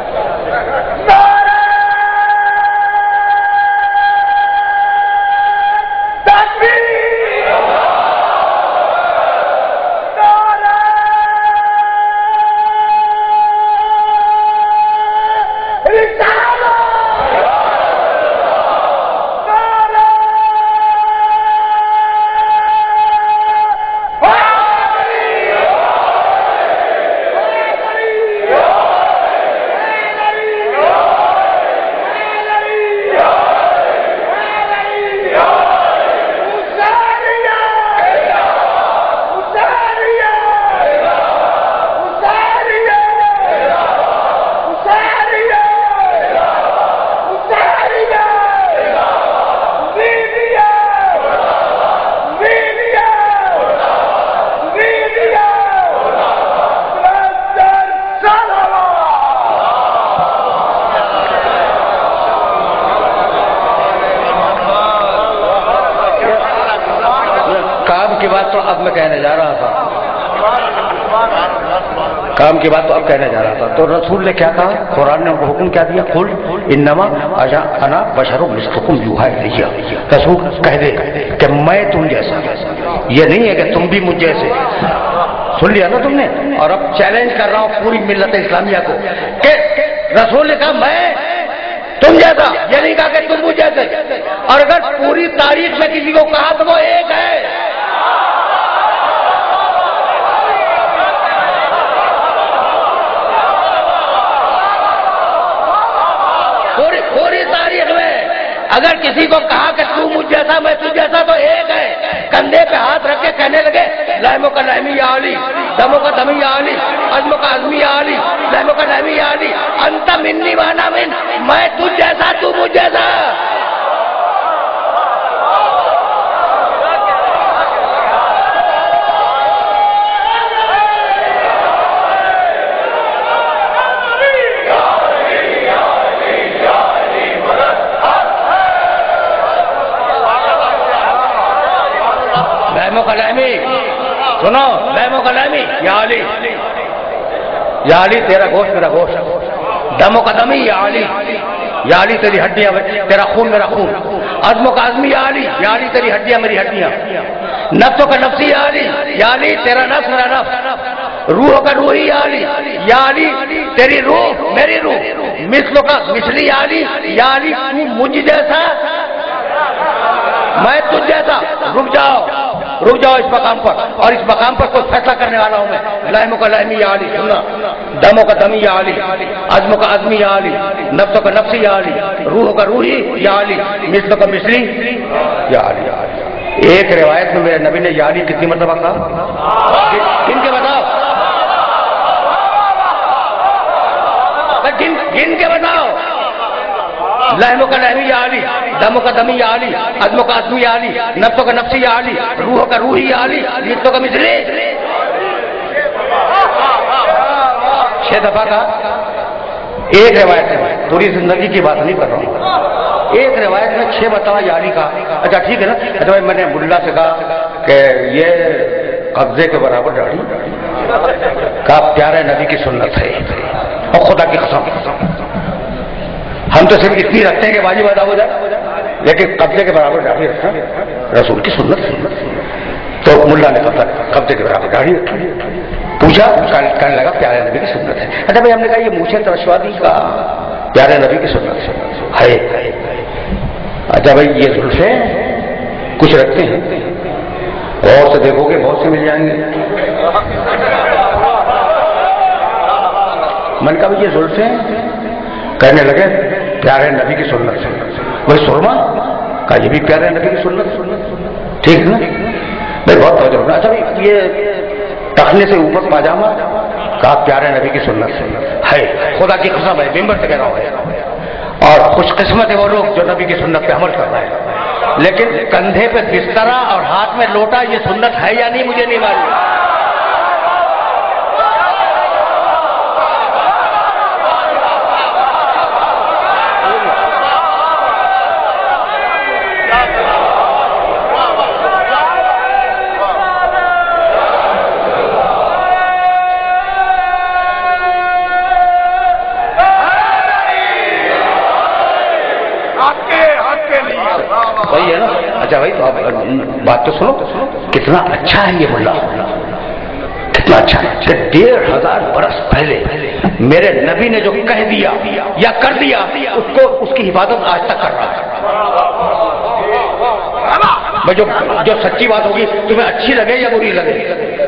Speaker 1: کی بات تو اب میں کہنے جا رہا تھا، کام کی بات تو اب کہنے جا رہا تھا. تو رسول نے کیا کہا؟ قرآن نے ان کو حکم کیا دیا؟ قل انما انا بشر مثلکم یوحی الی. رسول کہہ دے کہ میں تم جیسا، یہ نہیں ہے کہ تم بھی مجھ جیسے. سن لیا نا تم نے؟ اور اب چیلنج کر رہا ہوں پوری ملت اسلامیہ کو کہ رسول نے کہا میں تم جیسا، یہ نہیں کہا کہ تم مجھ جیسے. اور اگر پوری تاریخ میں کسی کو کہا تو وہ ایک ہے. پوری تاریخ میں اگر کسی کو کہا کہ تو مجھ جیسا میں تجھ جیسا تو ایک ہے. کندھے پہ ہاتھ رکھ کے کہنے لگے لائموں کا لائمی یا علی، دموں کا دمی یا علی، عزموں کا عزمی یا علی، لائموں کا لائمی یا علی، انت منی وانا من، میں تجھ جیسا تو مجھ جیسا. کلامی سنو، لائمو کلامی یا علی، یا علی تیرا گوشت میرا گوشت، دمو کا دمی یا علی، یا علی تیری ہڈیاں تیرا خون میرا خون، عزموں کا عزمی یا علی تیری ہڈیاں میری ہڈیاں، نفسوں کا نفسی یا علی تیرا نفس میرا نفس، روحوں کا روحی یا علی تیری روح میری روح، مثلوں کا مثلی یا علی تو مجھ جیسا میں تجھ جیسا. رک جاؤ اس مقام پر، اور اس مقام پر کوئی فیصلہ کرنے والا ہوں میں. لائموں کا لائمی یا علی، سننا، دموں کا دمی یا علی، عزموں کا عزمی یا علی، نفسوں کا نفسی یا علی، روحوں کا روحی یا علی، مثلوں کا مثلی یا علی. ایک روایت میں میرے نبی نے یا علی کتنی مرتبہ کہا؟ گن کے بتاؤ، گن کے بتاؤ. لائموں کا لائمی یا علی، دموں کا دمی یا علی، عزموں کا عزمی یا علی، نفسوں کا نفسی یا علی، روحوں کا روحی یا علی، مثلوں کا مثلی. 6 دفعہ کا ایک روایت ہے، پوری زندگی کی بات نہیں کر رہا ہوں. ایک روایت میں 6 مرتبہ یا علی کا. اچھا ٹھیک ہے نا. اچھا بھائی میں نے ملا سے کہا کہ یہ قبضے کے برابر داڑھی کا پیارے نبی کی سنت ہے، اور خدا کی قسم ہم تو صرف اتنی رکھتے ہیں کہ واجب ادا ہو جائے، لیکن قبضے کے برابر داڑھی رکھنا رسول کی سنت. تو ملا نے قبضے کے برابر داڑھی رکھی. پوچھا، کہنے لگا پیارے نبی کی سنت ہے. اچھا بھائی ہم نے کہا یہ مونچھیں ترشوادی کا پیارے نبی کی سنت ہے. اچھا بھائی یہ زلفیں کچھ رکھتے ہیں، غور سے دیکھو گے بہت سے مل جائیں گے. من کا بھی یہ زلفیں، کہنے لگے پیارے نبی کی سنت سے. وہی سرما کہا یہ بھی پیارے نبی کی سنت. ٹھیک نا بھائی، بہت توجہ رکھنا. اچھا بھائی یہ ٹخنے سے اوپر پاجامہ کہا پیارے نبی کی سنت سے ہے. خدا کی قسم ہے، ممبر سے کہہ رہا ہوں. اور خوش قسمت ہے وہ لوگ جو نبی کی سنت پہ عمل کر رہے ہیں. لیکن کندھے پہ بسترا اور ہاتھ میں لوٹا یہ سنت ہے یا نہیں مجھے نہیں معلوم. صحیح ہے نا. اچھا بھائی تو آپ بات تو سنو، کتنا اچھا ہے یہ ملا، کتنا اچھا ہے کہ 1500 برس پہلے میرے نبی نے جو کہہ دیا یا کر دیا اس کی حفاظت آج تک کر رہا ہے. جو سچی بات ہوگی تمہیں اچھی لگے یا بری لگے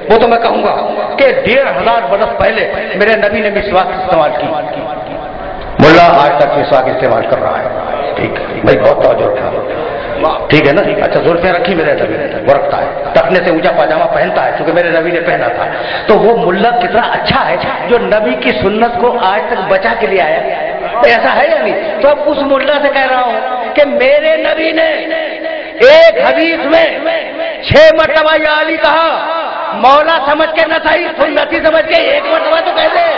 Speaker 1: وہ تو میں کہوں گا کہ 1500 برس پہلے میرے نبی نے مسواک استعمال کی. ملا آج تک مسواک استعمال کر رہا ہے. ٹھیک ہے بھائی، بہت توجہ رکھا. ٹھیک ہے نا. اچھا زلفیں رکھی میرے نبی نے، وہ رکھتا ہے، ٹخنے سے اونچا پاجامہ پہنتا ہے کیونکہ میرے نبی نے پہنا تھا. تو وہ ملا کتنا اچھا ہے جو نبی کی سنت کو آج تک بچا کے لیے آیا. ایسا ہے یا نہیں؟ تو اب اس ملا سے کہہ رہا ہوں کہ میرے نبی نے ایک حدیث میں 6 مرتبہ یا علی کہا. مولا سمجھ کے نہ صحیح، سنتی سمجھ کے ایک مرتبہ تو کہہ دے.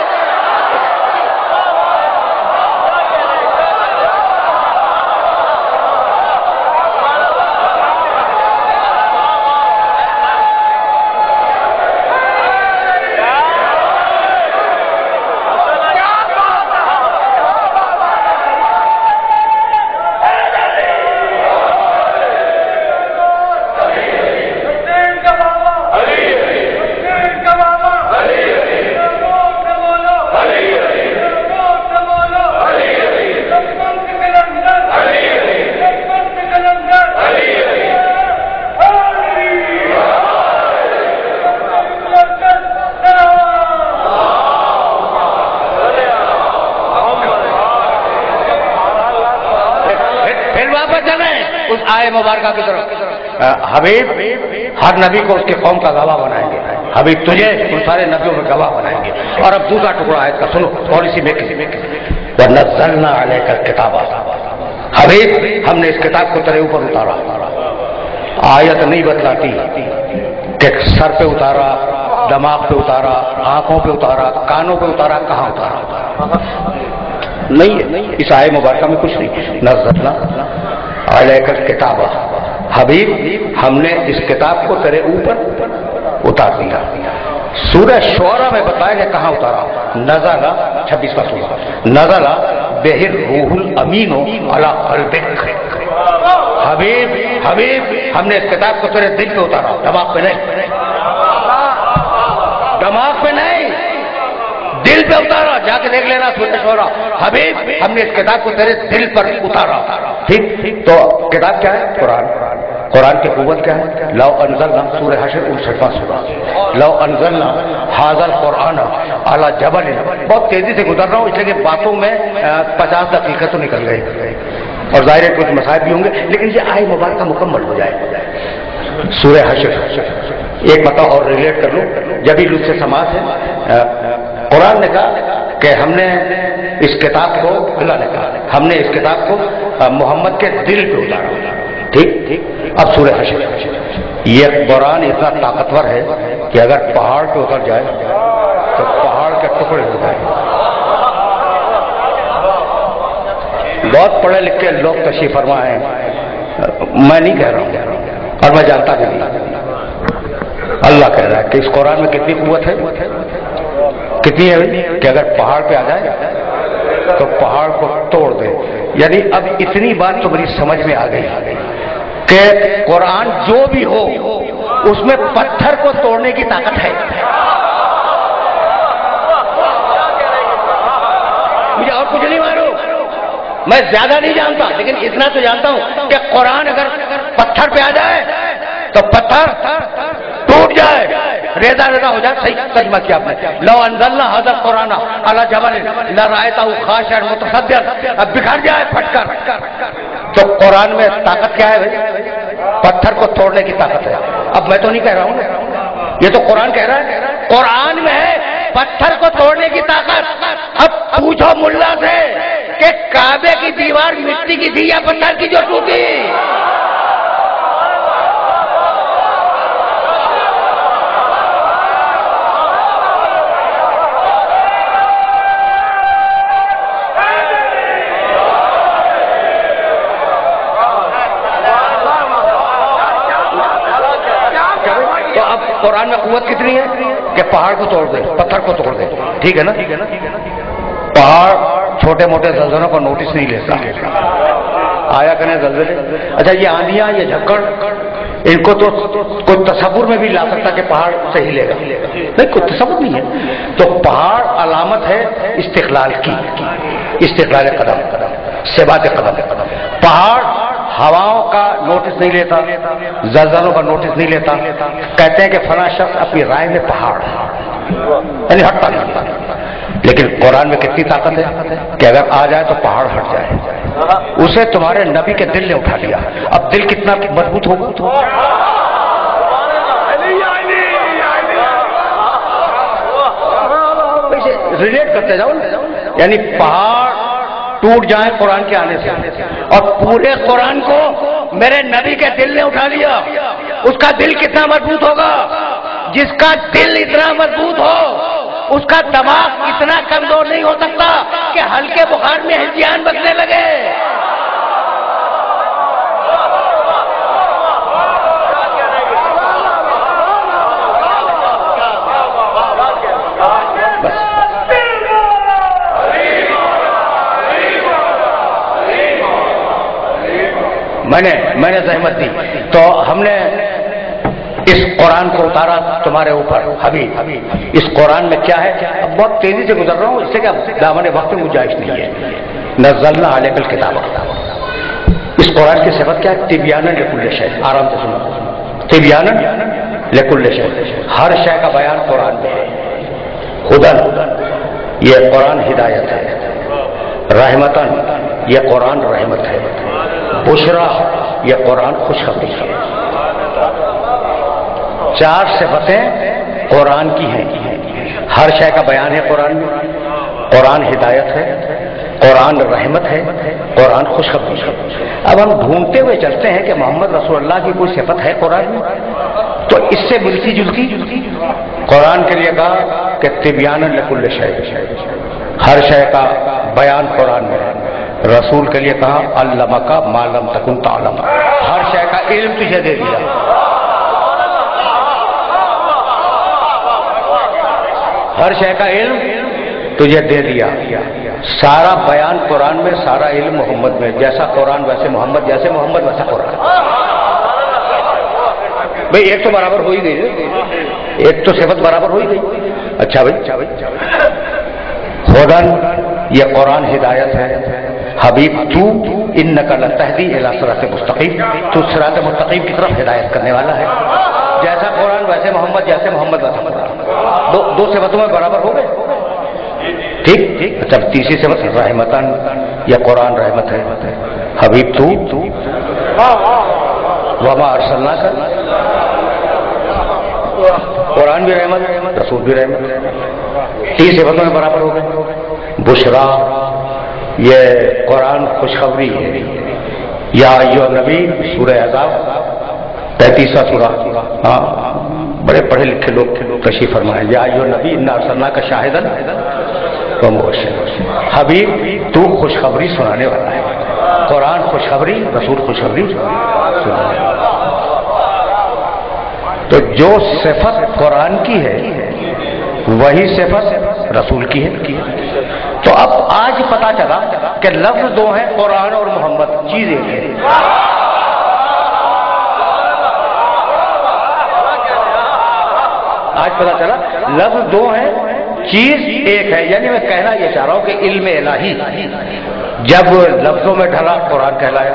Speaker 1: اس آئے مبارکہ کی طرف، حبیب ہر نبی کو اس کے قوم کا گواہ بنائیں گے، حبیب تجھے ان سارے نبیوں میں گواہ بنائیں گے۔ اور اب دوسرا ٹکڑا آیت کا سنو، پالیسی میں وَنَزَّلْنَا عَلَيْكَ الْكِتَابَ، حبیب ہم نے اس کتاب کو تیرے اوپر اتارا۔ آیت نہیں بتلاتی کہ سر پہ اتارا، دماغ پہ اتارا، آنکھوں پہ اتارا، کانوں پہ اتارا، کہاں اتارا نہیں ہے، اس آئے مبارکہ میں کچھ نہیں۔ نزلنا علیک الکتاب، حبیب ہم نے اس کتاب کو تیرے اوپر اتار دیا۔ سورہ شعراء میں بتایا کہ کہاں اتارا، نزل 26واں سورہ، نزل بہ الروح الامین علی قلبک، حبیب ہم نے اس کتاب کو تیرے دل پہ اتارا، دماغ پہ نہیں، دماغ پہ نہیں، دل پہ اتارا۔ جا کے دیکھ لینا سورہ شعراء، حبیب ہم نے اس کتاب کو تیرے دل پر اتارا۔ ٹھیک، تو کتاب کیا ہے؟ قرآن۔ قرآن کی قوت کیا ہے؟ لو انزلنا، سورہ حشر 59واں سورہ، لو انزلنا ھذا القرآن علی جبل، بہت تیزی سے گزر رہا ہوں اس لیے کہ باتوں میں 50 دقیقہ تو نکل گئی اور ظاہر ہے کچھ مسائل بھی ہوں گے، لیکن یہ آئے مبارکہ مکمل ہو جائے۔ سورہ حشر ایک بتا اور ریلیٹ کر لوں، جب ہی لطف سماعت ہے، قرآن نے کہا کہ ہم نے اس کتاب کو، اللہ نے کہا ہم نے اس کتاب کو محمد کے دل پہ اتارا۔ ٹھیک، اب سورہ حشر، یہ قرآن اتنا طاقتور ہے کہ اگر پہاڑ پہ اتر جائے تو پہاڑ کے ٹکڑے ہو جائیں۔ بہت پڑھے لکھے لوگ تشریف فرما ہیں، میں نہیں کہہ رہا ہوں اور میں جانتا بھی نہیں، اللہ کہہ رہا ہے کہ اس قرآن میں کتنی قوت ہے، کتنی ہے کہ اگر پہاڑ پہ آ جائے تو پہاڑ کو توڑ دے۔ یعنی اب اتنی بات تو میری سمجھ میں آ گئی کہ قرآن جو بھی ہو اس میں پتھر کو توڑنے کی طاقت ہے۔ مجھے اور کچھ نہیں معلوم، میں زیادہ نہیں جانتا، لیکن اتنا تو جانتا ہوں کہ قرآن اگر پتھر پہ آ جائے تو پتھر ٹوٹ جائے، ریزہ ریزہ ہو جائے۔ صحیح ترجمہ کیا آپ نے، لو انزلنا ھذا القرآن علی جبل لرأیتہ خاشعا متصدعا، اب بکھر جائے پھٹ کر۔ تو قرآن میں طاقت کیا ہے بھائی؟ پتھر کو توڑنے کی طاقت ہے۔ اب میں تو نہیں کہہ رہا ہوں، یہ تو قرآن کہہ رہا ہے، قرآن میں ہے پتھر کو توڑنے کی طاقت۔ اب پوچھو ملا سے کہ کعبے کی دیوار مٹی کی تھی یا پتھر کی جو ٹوٹی؟ قرآن میں قوت کتنی ہے کہ پہاڑ کو توڑ دے، پتھر کو توڑ دے۔ ٹھیک ہے نا، پہاڑ چھوٹے موٹے زلزلوں کو نوٹس نہیں لیتا، آیا کریں زلزلے۔ اچھا یہ آندیاں، یہ جھکڑ، ان کو تو کوئی تصور میں بھی لا سکتا کہ پہاڑ سے ہلے گا، نہیں، کوئی تصور نہیں ہے۔ تو پہاڑ علامت ہے استقلال کی، استقلال قدم، ثبات قدم۔ پہاڑ ہواؤں کا نوٹس نہیں لیتا، زلزلوں کا نوٹس نہیں لیتا، کہتے ہیں کہ فلاں شخص اپنی رائے میں پہاڑ یعنی ہٹتا نہیں۔ لیکن قرآن میں کتنی طاقت ہے کہ اگر آ جائے تو پہاڑ ہٹ جائے۔ اسے تمہارے نبی کے دل نے اٹھا لیا، اب دل کتنا مضبوط ہوگا؟ ریلیٹ کرتے جاؤ، یعنی پہاڑ ٹوٹ جائیں قرآن کے آنے سے، اور پورے قرآن کو میرے نبی کے دل نے اٹھا لیا۔ اس کا دل کتنا مضبوط ہوگا؟ جس کا دل اتنا مضبوط ہو اس کا دماغ اتنا کمزور نہیں ہو سکتا کہ ہلکے بخار میں ہلچیان بکنے لگے۔ میں نے زحمت دی تو ہم نے اس قرآن کو اتارا تمہارے اوپر حبیب۔ اس قرآن میں کیا ہے؟ اب بہت تیزی سے گزر رہا ہوں اس سے کہ دامن وقت میں گنجائش نہیں ہے۔ نزلنا علیک الکتاب، اس قرآن کی صفت کیا ہے؟ تبیانا لکل شیء، آرام سے سنو، تبیانا لکل شیء، ہر شے کا بیان قرآن میں ہے۔ ہدن، یہ قرآن ہدایت ہے، رحمتن، یہ قرآن رحمت ہے، بشرا، یہ قرآن خوشخبری ہے. 4 صفتیں قرآن کی ہیں. ہر شے کا بیان ہے قرآن میں. قرآن ہدایت ہے، قرآن رحمت ہے، قرآن خوشخبری ہے. اب ہم ڈھونڈتے ہوئے چلتے ہیں کہ محمد رسول اللہ کی کوئی صفت ہے قرآن میں، تو اس سے ملتی جلتی قرآن کے لیے کہا کہ تبیان لکل شیء، ہر شے کا بیان قرآن میں ہے. رسول کے لیے کہا علمک ما لم تکن تعلم، ہر شے کا علم تجھے دے دیا. ہر شے کا علم تجھے دے دیا. سارا بیان قرآن میں، سارا علم محمد میں. جیسا قرآن ویسے محمد، جیسے محمد ویسا قرآن. بھئی ایک تو برابر ہو ہی گئی، ایک تو صفت برابر ہو ہی گئی. اچھا بھائی، خدن یہ قرآن ہدایت ہے. حبیب تو انک لتہدی الی صراط مستقیم، تو صراط مستقیم کی طرف ہدایت کرنے والا ہے. جیسا قرآن ویسے محمد، جیسے محمد ویسا قرآن. دو صفتوں میں برابر ہو گئے. ٹھیک. اچھا تیسری صفت رحمتن، یہ قرآن رحمت ہے. حبیب تو وما ارسلناک، قرآن بھی رحمت، رسول بھی رحمت. 3 صفتوں میں برابر ہو گئے. بشرا یہ قرآن خوشخبری ہے. یا ایھا نبی، سورہ احزاب 35واں سورہ. ہاں بڑے پڑھے لکھے لوگ تشریف فرمائیں. یا ایھا نبی انا ارسلناک شاہدا ومبشرا، حبیب تو خوشخبری سنانے والا ہے. قرآن خوشخبری، رسول خوشخبری سنانے والا. تو جو صفت قرآن کی ہے وہی صفت رسول کی ہے. تو اب آج پتا چلا کہ لفظ 2 ہیں، قرآن اور محمد، چیز ایک ہے. آج پتا چلا لفظ 2 ہیں، چیز ایک ہے. یعنی میں کہنا یہ چاہ رہا ہوں کہ علم الہی جب لفظوں میں ڈھلا قرآن کہلائے،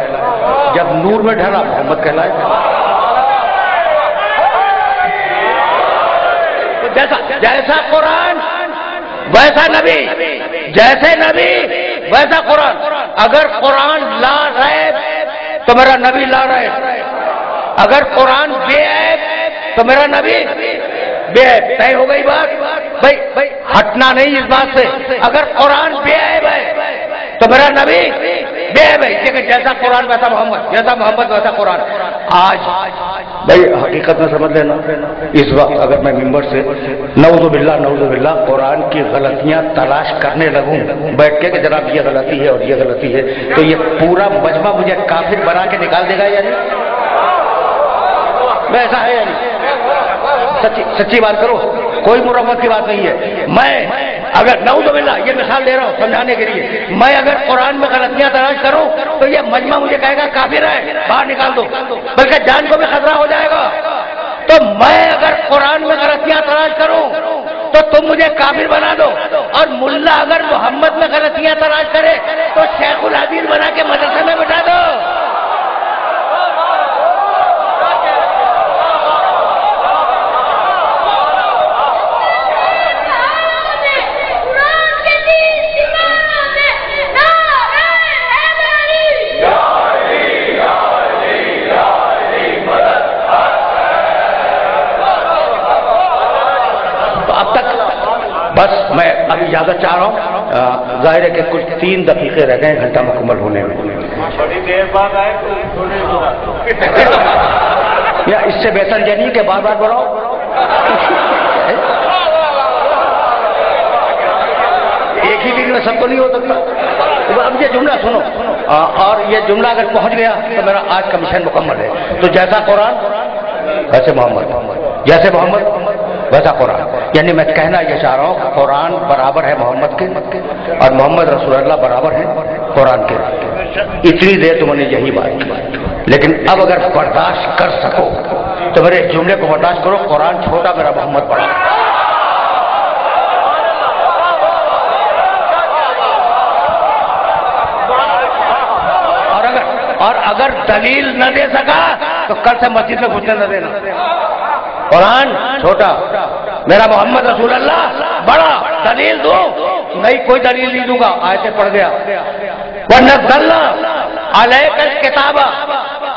Speaker 1: جب نور میں ڈھلا محمد کہلائے. جیسا قرآن ویسا نبی، جیسے نبی ویسا قرآن. اگر قرآن لا ریب تو میرا نبی لا ریب. اگر قرآن بے عیب تو میرا نبی بے عیب. طے ہو گئی بات. بھائی ہٹنا نہیں اس بات سے. اگر قرآن بے عیب ہے تو میرا نبی بے عیب ہے. لیکن جیسا قرآن ویسا محمد، جیسا محمد ویسا قرآن. آج بھائی حقیقت میں سمجھ لینا، اس وقت اگر میں ممبر سے نعوذ باللہ قرآن کی غلطیاں تلاش کرنے لگوں بیٹھ کے کہ جناب یہ غلطی ہے اور یہ غلطی ہے، تو یہ پورا مجمع مجھے کافر بنا کے نکال دے گا. یعنی ایسا ہے، یعنی سچی بات کرو، کوئی مرمت کی بات نہیں ہے. میں اگر نعوذ باللہ یہ مثال دے رہا ہوں سمجھانے کے لیے، میں اگر قرآن میں غلطیاں تلاش کروں تو یہ مجمع مجھے کہے گا کافر ہے، باہر نکال دو، بلکہ جان کو بھی خطرہ ہو جائے گا. تو میں اگر قرآن میں غلطیاں تلاش کروں تو تم مجھے کافر بنا دو، اور ملا اگر محمد میں غلطیاں تلاش کرے تو شیخ الحدیث بنا کے مدرسے میں بٹھا دو. بس میں ابھی اجازت چاہ رہا ہوں. ظاہر ہے کہ کچھ 3 دقیقے رہ گئے گھنٹہ مکمل ہونے میں. یا اس سے بہتر یہ نہیں کہ بار بار بڑھاؤ. ایک ہی دن میں سب کو نہیں ہو سکتا. اب یہ جملہ سنو، اور یہ جملہ اگر پہنچ گیا تو میرا آج کا مشن مکمل ہے. تو جیسا قرآن ویسے محمد، جیسے محمد ویسا قرآن. یعنی میں کہنا یہ چاہ رہا ہوں کہ قرآن برابر ہے محمد کے، اور محمد رسول اللہ برابر ہے قرآن کے. اتنی دیر تو میں نے یہی بات کی. لیکن اب اگر برداشت کر سکو تو میرے جملے کو برداشت کرو، قرآن چھوٹا میرا محمد بڑا. اور اگر دلیل نہ دے سکا تو کل سے مسجد میں گھسنے نہ دینا. قرآن چھوٹا، میرا محمد رسول اللہ بڑا. دلیل دو نہیں، کوئی دلیل نہیں دوں گا. آیتیں پڑھ گیا. وَنَزَّلْنَا عَلَيْكَ الْكِتَابَ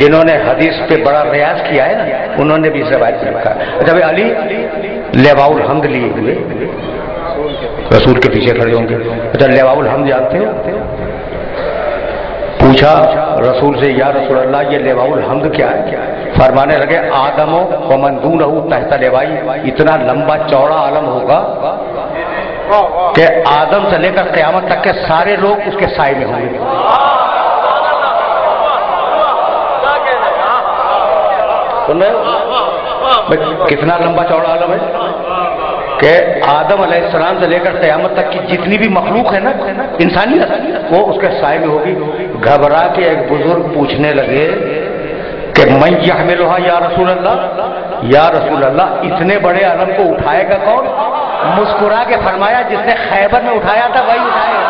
Speaker 1: جنہوں نے حدیث پہ بڑا ریاض کیا ہے نا، انہوں نے بھی اس روایت میں لکھا ہے جب علی لیواء الحمد لیے ہوئے رسول کے پیچھے کھڑے ہوں گے. اچھا لیواء الحمد جانتے ہو؟ پوچھا رسول سے یا رسول اللہ یہ لیواء الحمد کیا ہے؟ فرمانے لگے آدم و من دونہ تحت لیوائی، اتنا لمبا چوڑا علم ہوگا کہ آدم سے لے کر قیامت تک کے سارے لوگ اس کے سائے میں ہوں گے. سن رہے ہو کتنا لمبا چوڑا علم ہے کہ آدم علیہ السلام سے لے کر قیامت تک کی جتنی بھی مخلوق ہے نا انسانیت، وہ اس کے سائے میں ہوگی. گھبرا کے ایک بزرگ پوچھنے لگے کہ من یحملھا یا رسول اللہ، یا رسول اللہ اتنے بڑے علم کو اٹھائے گا کون؟ مسکرا کے فرمایا جس نے خیبر میں اٹھایا تھا وہی اٹھائے گا.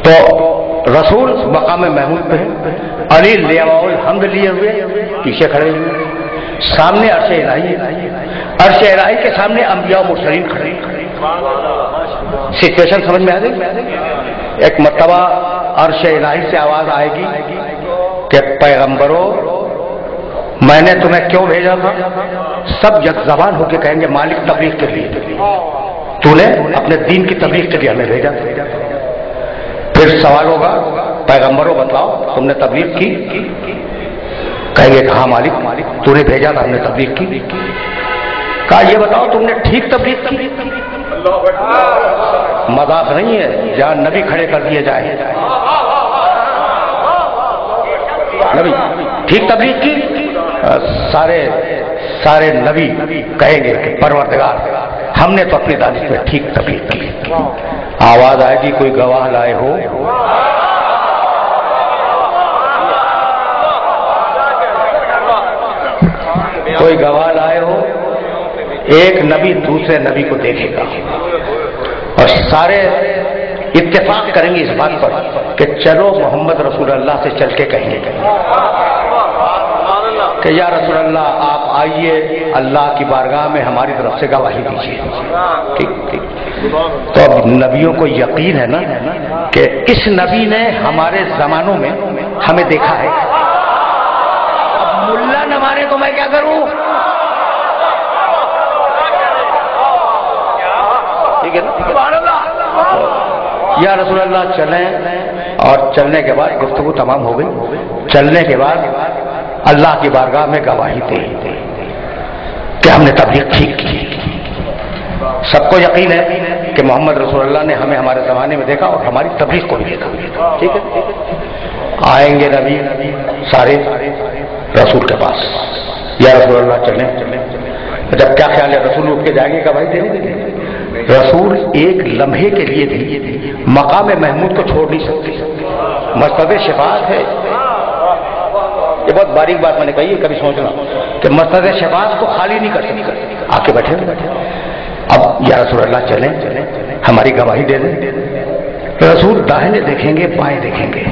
Speaker 1: تو رسول مقام محمود پہ علی لیواء الحمد لیے ہوئے پیچھے کھڑے ہوئے، سامنے عرش الہی، عرش الہی کے سامنے انبیاء و مرسلین کھڑے. سچویشن سمجھ میں آ گئی؟ ایک مرتبہ عرش الہی سے آواز آئے گی کہ پیغمبروں میں نے تمہیں کیوں بھیجا تھا؟ سب یک زبان ہو کے کہیں گے مالک تبلیغ کے لیے، تو نے اپنے دین کی تبلیغ کے لیے ہمیں بھیجا تھا. پھر سوال ہوگا پیغمبروں بتاؤ تم نے تبلیغ کی؟ کہیں گے کہ ہاں مالک تو نے بھیجا تھا ہم نے تبلیغ کی. کہا یہ بتاؤ تم نے ٹھیک تبلیغ کی؟ مذاق نہیں ہے، جہاں نبی کھڑے کر دیے جائیں نبی ٹھیک تبلیغ کی، سارے نبی کہیں گے کہ پروردگار ہم نے تو اپنی دانش میں ٹھیک تبلیغ کی. آواز آئے گی کوئی گواہ لائے ہو؟ کوئی گواہ لائے ہو؟ ایک نبی دوسرے نبی کو دیکھے گا اور سارے اتفاق کریں گے اس بات پر کہ چلو محمد رسول اللہ سے چل کے کہیں گے کہ یا رسول اللہ آپ آئیے اللہ کی بارگاہ میں ہماری طرف سے گواہی دیجیے. ٹھیک. تو اب نبیوں کو یقین ہے نا کہ اس نبی نے ہمارے زمانوں میں ہمیں دیکھا ہے. اب ملا نہ مارے تو میں کیا کروں؟ ٹھیک ہے نا. یا رسول اللہ چلیں، اور چلنے کے بعد گفتگو تمام ہو گئی. چلنے کے بعد اللہ کی بارگاہ میں گواہی دے کہ ہم نے تبلیغ ٹھیک کی. سب کو یقین ہے کہ محمد رسول اللہ نے ہمیں ہمارے زمانے میں دیکھا اور ہماری تبلیغ کو بھی دیکھا. ٹھیک ہے. آئیں گے نبی سارے رسول کے پاس، یا رسول اللہ چلیں. جب کیا خیال ہے رسول اٹھ کے جائیں گے گواہی دینے کے لیے؟ رسول ایک لمحے کے لیے بھی مقام محمود کو چھوڑ نہیں سکتے. مسند شفاعت ہے، یہ بہت باریک بات میں نے کہی ہے، کبھی سوچنا کہ مسند شفاعت کو خالی نہیں کر سکتے. آ کے بیٹھے اب یا رسول اللہ چلیں ہماری گواہی دے دیں. رسول داہنے دیکھیں گے بائیں دیکھیں گے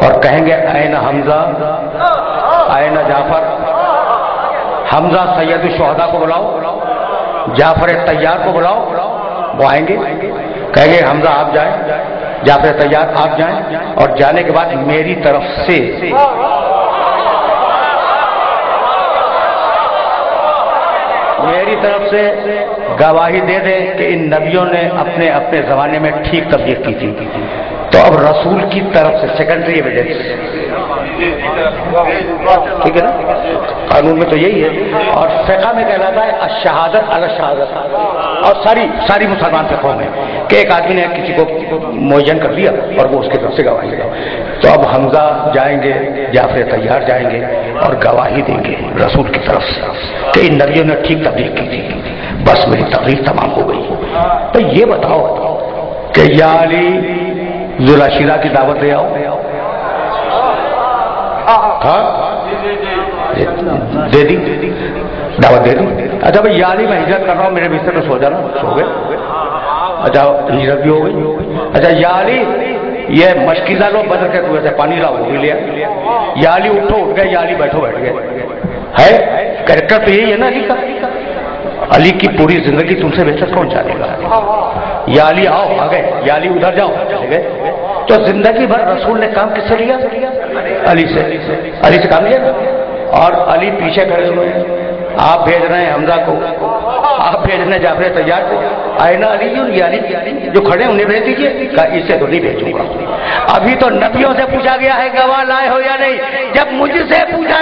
Speaker 1: اور کہیں گے این حمزہ این جعفر. حمزہ سید الشہداء کو بلاؤ، جعفر طیار کو بلاؤ. وہ آئیں گے کہیں گے حمزہ آپ جائیں، جعفر طیار آپ جائیں، اور جانے کے بعد میری طرف سے گواہی دے دیں کہ ان نبیوں نے اپنے اپنے زمانے میں ٹھیک تبلیغ کی تھی. تو اب رسول کی طرف سے سیکنڈری ایویڈنس، ٹھیک ہے نا، قانون میں تو یہی ہے، اور فقہ میں کہلاتا ہے الشہادت علی الشہادت. اور ساری مسلمان فقہوں میں کہ ایک آدمی نے کسی کو معین کر دیا اور وہ اس کی طرف سے گواہی دے. تو اب حمزہ جائیں گے، جعفر طیار جائیں گے اور گواہی دیں گے رسول کی طرف سے کہ ان نبیوں نے ٹھیک تبلیغ کی تھی. بس میری تقریر تمام ہو گئی. تو یہ بتاؤ کہ یا علی ذوالہ شیرہ کی دعوت لے آؤ. ہاں دے دی دعوت دے دی. اچھا بھائی یا علی میں ہجرت کر رہا ہوں، میرے بستر میں سو جانا. سو گئے. اچھا ہجرت بھی ہو گئی. اچھا یا علی یہ مشکیزہ لو بدر کے کنویں سے پانی لاؤ، وہ بھی لیا. یا علی اٹھو، اٹھ گئے. یا علی بیٹھو، بیٹھ گئے. ہے کریکٹر تو یہی ہے نا علی کا. علی کی پوری زندگی تم سے بہتر کون جانے گا. یا علی آؤ، آ گئے. یا علی ادھر جاؤ، چلے گئے. تو زندگی بھر رسول نے کام کس سے لیا؟ علی سے. علی سے کام لیا نا. اور علی پیچھے کھڑے ہوئے ہیں. آپ بھیج رہے ہیں حمزہ کو، آپ بھیج رہے ہیں جعفر طیار کو. آئے نا علی اور یہ علی جو کھڑے انہیں بھیج دیجیے. کہا اس سے تو نہیں بھیجوں گا. ابھی تو نبیوں سے پوچھا گیا ہے گواہ لائے ہو یا نہیں. جب مجھ سے پوچھا